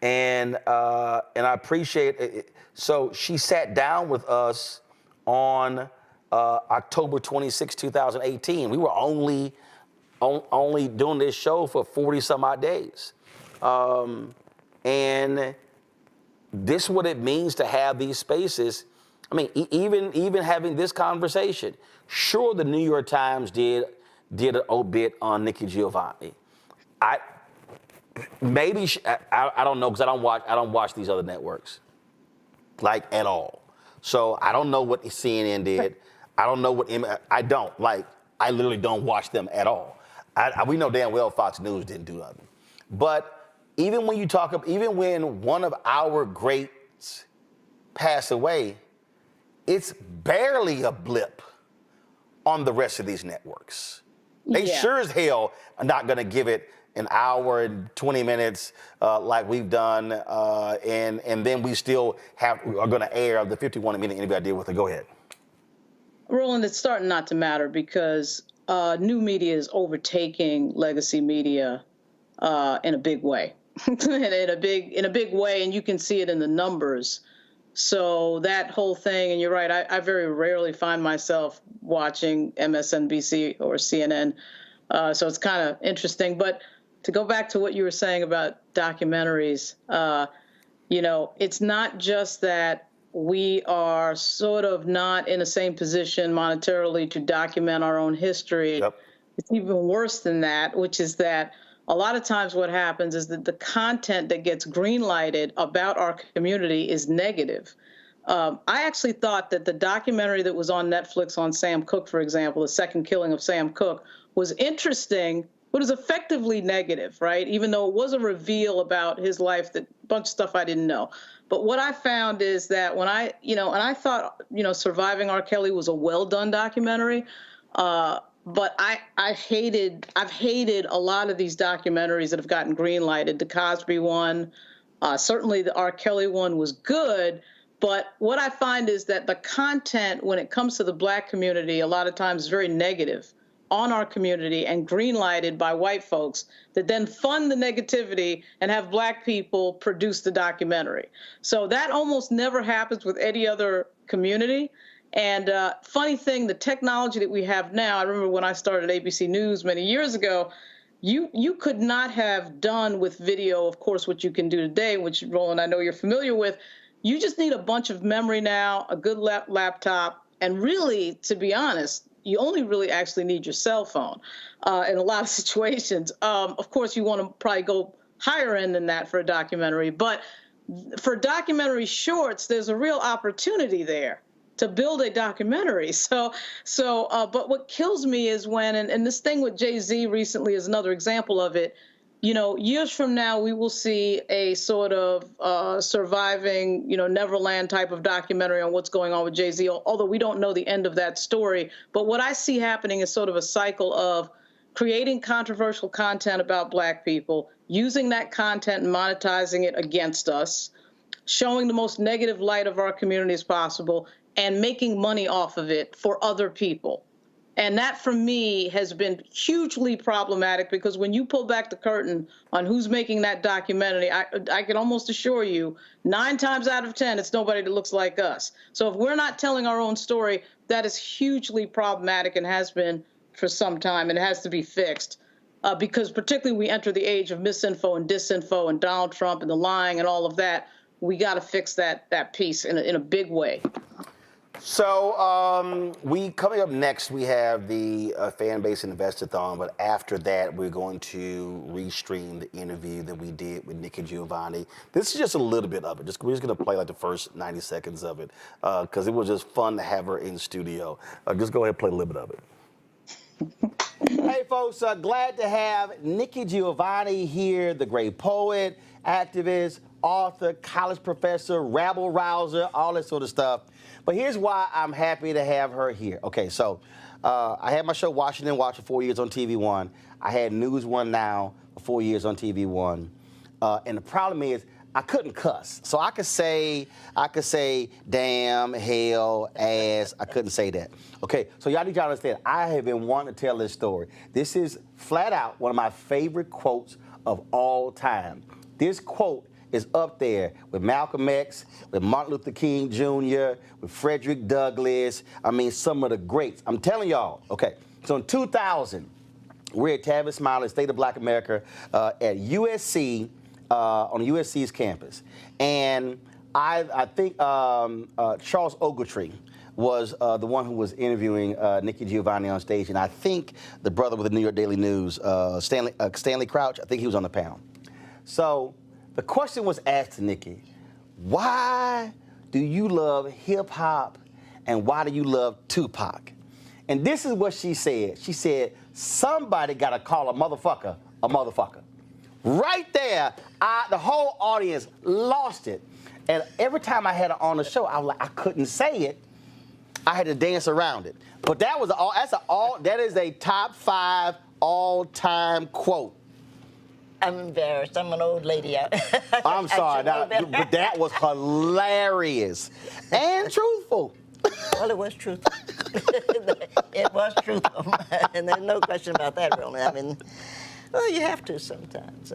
and I appreciate it. So she sat down with us on October 26, 2018. We were only doing this show for 40 some odd days. And this is what it means to have these spaces. I mean, even having this conversation. Sure, the New York Times did an obit on Nikki Giovanni. I don't know, because I don't watch these other networks, like, at all. So I don't know what CNN did. I don't know what I literally don't watch them at all. We know damn well Fox News didn't do nothing. But even when one of our greats pass away, it's barely a blip on the rest of these networks. They sure as hell are not going to give it an hour and 20 minutes like we've done, and then we still are going to air the 51-minute interview I did with her. Go ahead. Roland, it's starting not to matter because new media is overtaking legacy media in a big way. in a big way, and you can see it in the numbers. So that whole thing, and you're right, I very rarely find myself watching MSNBC or CNN, so it's kind of interesting. But to go back to what you were saying about documentaries, it's not just that we are sort of not in the same position monetarily to document our own history. Yep. It's even worse than that, which is that a lot of times what happens is that the content that gets green-lighted about our community is negative. I actually thought that the documentary that was on Netflix on Sam Cooke, for example, The Second Killing of Sam Cooke, was interesting, but it was effectively negative, right? Even though it was a reveal about his life, that a bunch of stuff I didn't know. But what I found is that when and I thought, Surviving R. Kelly was a well-done documentary, but I've hated a lot of these documentaries that have gotten green-lighted. The Cosby one, certainly the R. Kelly one was good, but what I find is that the content when it comes to the Black community a lot of times is very negative on our community and green-lighted by white folks that then fund the negativity and have Black people produce the documentary. So that almost never happens with any other community. And funny thing, the technology that we have now, I remember when I started ABC News many years ago, you could not have done with video, of course, what you can do today, which, Roland, I know you're familiar with. You just need a bunch of memory now, a good laptop, and really, to be honest, you only really actually need your cell phone in a lot of situations. Of course, you want to probably go higher end than that for a documentary, but for documentary shorts, there's a real opportunity there to build a documentary. But what kills me is when, and this thing with Jay-Z recently is another example of it, years from now, we will see a sort of surviving, Neverland type of documentary on what's going on with Jay-Z, although we don't know the end of that story. But what I see happening is sort of a cycle of creating controversial content about Black people, using that content and monetizing it against us, showing the most negative light of our community as possible, and making money off of it for other people. And that, for me, has been hugely problematic because when you pull back the curtain on who's making that documentary, I can almost assure you 9 times out of 10, it's nobody that looks like us. So if we're not telling our own story, that is hugely problematic and has been for some time, and it has to be fixed. Because particularly we enter the age of misinfo and disinfo and Donald Trump and the lying and all of that, we got to fix that piece in a big way. So coming up next, we have the Fanbase Investathon, but after that, we're going to restream the interview that we did with Nikki Giovanni. This is just a little bit of it. We're just going to play like the first 90 seconds of it because it was just fun to have her in studio. Just go ahead and play a little bit of it. Hey, folks, glad to have Nikki Giovanni here, the great poet, activist, author, college professor, rabble rouser, all that sort of stuff. But here's why I'm happy to have her here. Okay, so I had my show Washington Watch for 4 years on TV One. I had News One Now for 4 years on TV One. And the problem is I couldn't cuss. So I could say damn, hell, ass. I couldn't say that. Okay, so y'all need to understand, I have been wanting to tell this story. This is flat out one of my favorite quotes of all time. This quote is up there with Malcolm X, with Martin Luther King Jr., with Frederick Douglass. I mean, some of the greats. I'm telling y'all, okay, so in 2000, we're at Tavis Smiley, State of Black America, at USC, on USC's campus. And I think Charles Ogletree was the one who was interviewing Nikki Giovanni on stage, and I think the brother with the New York Daily News, Stanley Crouch, I think he was on the panel. So the question was asked to Nikki, why do you love hip-hop and why do you love Tupac? And this is what she said. She said, somebody got to call a motherfucker a motherfucker. Right there, the whole audience lost it. And every time I had her on the show, I was like, I couldn't say it. I had to dance around it. But that was that is a top 5 all-time quote. I'm embarrassed. I'm an old lady. I'm sorry, but that was hilarious and truthful. Well, it was truthful. It was truthful, and there's no question about that, Roland. I mean, well, you have to sometimes.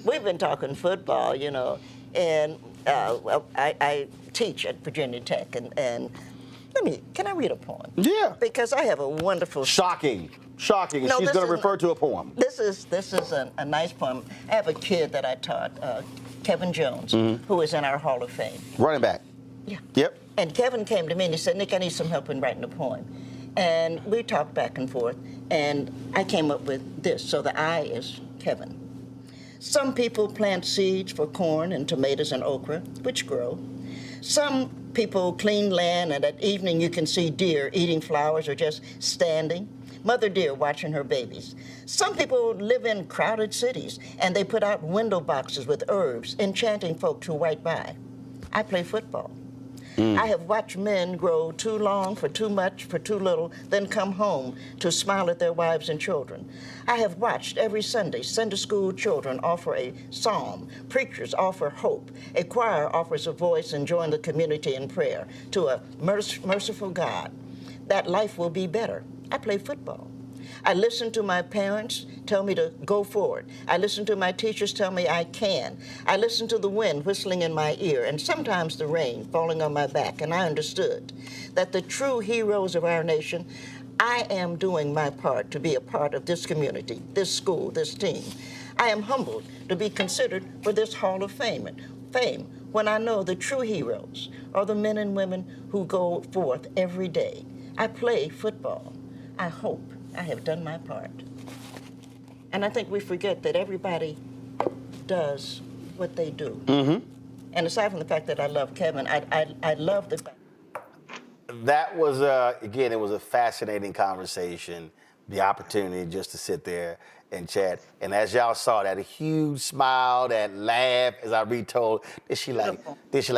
We've been talking football, you know, and I teach at Virginia Tech, and can I read a poem? Yeah. Because I have a wonderful... Shocking. No, she's going to refer to a poem. This is a nice poem. I have a kid that I taught, Kevin Jones, who is in our Hall of Fame. Running back. Yeah. Yep. And Kevin came to me and he said, Nick, I need some help in writing a poem. And we talked back and forth, and I came up with this. So the I is Kevin. Some people plant seeds for corn and tomatoes and okra, which grow. Some people clean land, and at evening you can see deer eating flowers or just standing. Mother deer watching her babies. Some people live in crowded cities, and they put out window boxes with herbs, enchanting folk who write by. I play football. I have watched men grow too long for too much, for too little, then come home to smile at their wives and children. I have watched every Sunday school children offer a psalm, preachers offer hope, a choir offers a voice and join the community in prayer to a merciful God, that life will be better. I play football. I listen to my parents tell me to go forward. I listen to my teachers tell me I can. I listen to the wind whistling in my ear and sometimes the rain falling on my back, and I understood that the true heroes of our nation, I am doing my part to be a part of this community, this school, this team. I am humbled to be considered for this Hall of Fame when I know the true heroes are the men and women who go forth every day. I play football. I hope I have done my part. And I think we forget that everybody does what they do. And aside from the fact that I love Kevin, I love the fact. That was, again, it was a fascinating conversation, the opportunity just to sit there and chat. And as y'all saw, that huge smile, that laugh, as I retold, did she like,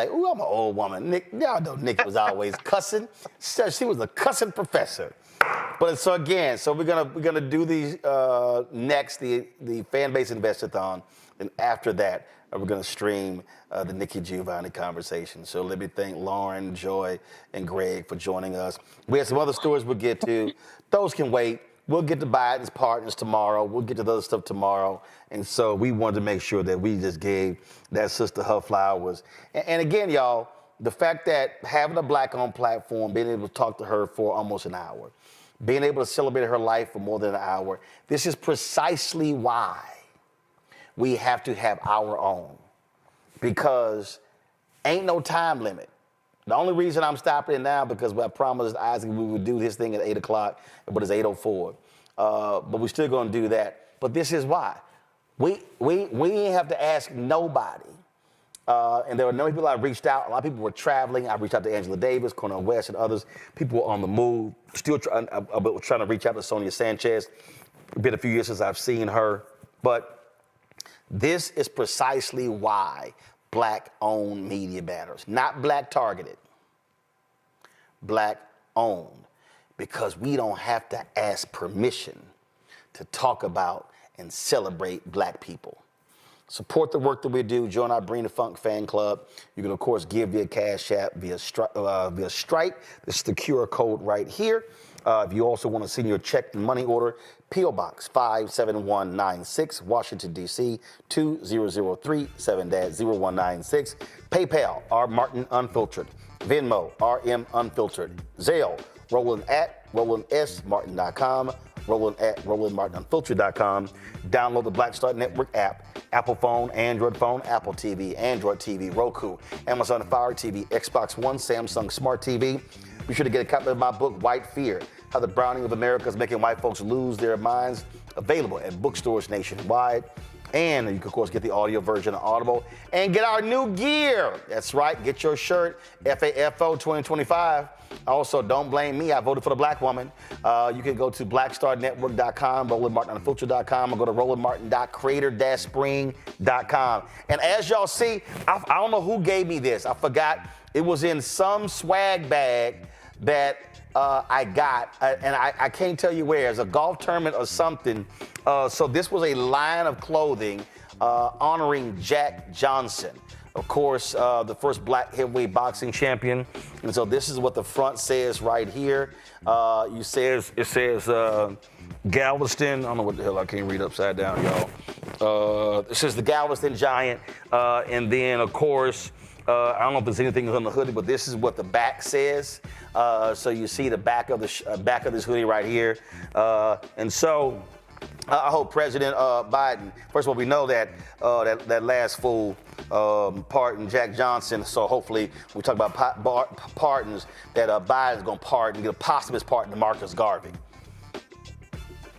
ooh, I'm an old woman. Nick, y'all know Nick was always cussing. She was a cussing professor. But so again, we're gonna do these next, the Fanbase Investor-thon, and after that, we're gonna stream the Nikki Giovanni conversation. So let me thank Lauren, Joy, and Greg for joining us. We have some other stories we'll get to. Those can wait. We'll get to Biden's partners tomorrow. We'll get to the other stuff tomorrow. And so we wanted to make sure that we just gave that sister her flowers. And again, y'all, the fact that having a Black-owned platform, being able to talk to her for almost an hour, being able to celebrate her life for more than an hour, this is precisely why we have to have our own. Because ain't no time limit. The only reason I'm stopping it now because I promised Isaac we would do this thing at 8 o'clock, but it's 8:04. But we're still gonna do that. But this is why. We ain't have to ask nobody. And there were no people I reached out. A lot of people were traveling. I reached out to Angela Davis, Cornel West, and others. People were on the move. Still trying to reach out to Sonia Sanchez. It's been a few years since I've seen her. But this is precisely why Black-owned media matters. Not Black-targeted. Black owned, because we don't have to ask permission to talk about and celebrate Black people. Support the work that we do. Join our Bring the Funk fan club. You can, of course, give via Cash App, via Stripe. This is the QR code right here. If you also want to send your check and money order, P.O. Box 57196, Washington, D.C. 2003 7-0196. PayPal, R. Martin Unfiltered. Venmo, RM Unfiltered. Zelle, RolandS.Martin.com. Roland@RolandMartinUnfiltered.com. Download the Black Star Network app. Apple phone, Android phone, Apple TV, Android TV, Roku, Amazon Fire TV, Xbox One, Samsung Smart TV. Be sure to get a copy of my book, White Fear, How the Browning of America is Making White Folks Lose Their Minds, available at bookstores nationwide. And you can, of course, get the audio version of Audible and get our new gear. That's right. Get your shirt, FAFO 2025. Also, don't blame me. I voted for the Black woman. You can go to blackstarnetwork.com, RolandMartinUnfiltered.com, or go to RolandMartin.creator-spring.com. And as y'all see, I don't know who gave me this. I forgot. It was in some swag bag that I got, and I can't tell you where. It's a golf tournament or something. So this was a line of clothing honoring Jack Johnson. Of course, the first Black heavyweight boxing champion. And so this is what the front says right here. It says Galveston. I don't know what the hell, I can't read upside down, y'all. It says the Galveston Giant. And then, of course, I don't know if there's anything on the hoodie, but this is what the back says. So you see the back of this hoodie right here. And so I hope President Biden, first of all, we know that that last fool pardoned Jack Johnson. So hopefully we talk about pardons, that Biden's going to pardon, get a posthumous pardon to Marcus Garvey.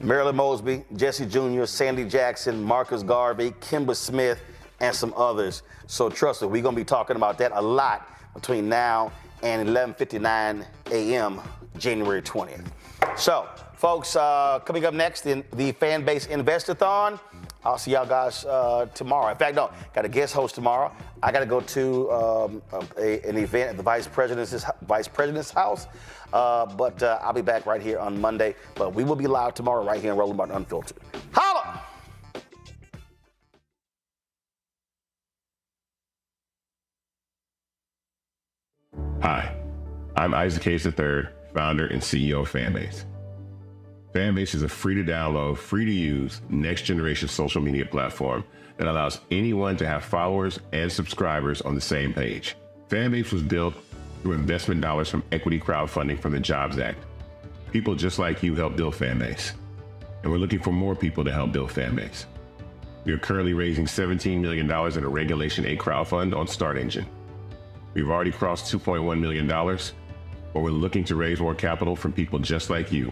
Marilyn Mosby, Jesse Jr., Sandy Jackson, Marcus Garvey, Kimber Smith, and some others. So trust me, we're going to be talking about that a lot between now and 11:59 a.m. January 20th. So, folks, coming up next in the Fanbase Investathon, I'll see y'all guys tomorrow. In fact, no, got a guest host tomorrow. I got to go to an event at the Vice President's house, but I'll be back right here on Monday. But we will be live tomorrow right here in Roland Martin Unfiltered. Holla! Hi, I'm Isaac Hayes III, founder and CEO of Fanbase. Fanbase is a free-to-download, free-to-use, next-generation social media platform that allows anyone to have followers and subscribers on the same page. Fanbase was built through investment dollars from equity crowdfunding from the Jobs Act. People just like you help build Fanbase, and we're looking for more people to help build Fanbase. We are currently raising $17 million in a Regulation A crowdfund on Start Engine. We've already crossed $2.1 million, but we're looking to raise more capital from people just like you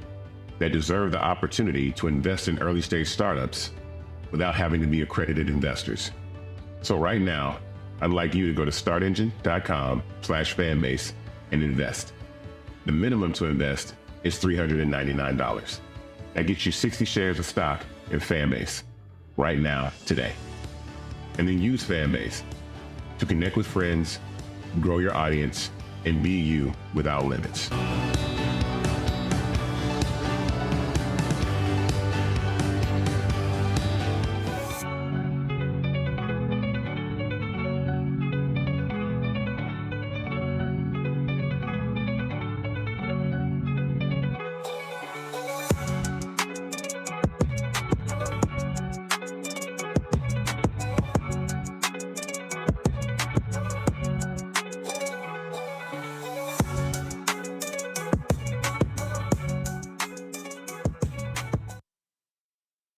that deserve the opportunity to invest in early-stage startups without having to be accredited investors. So right now, I'd like you to go to startengine.com/fanbase and invest. The minimum to invest is $399. That gets you 60 shares of stock in Fanbase right now, today. And then use Fanbase to connect with friends, grow your audience, and be you without limits.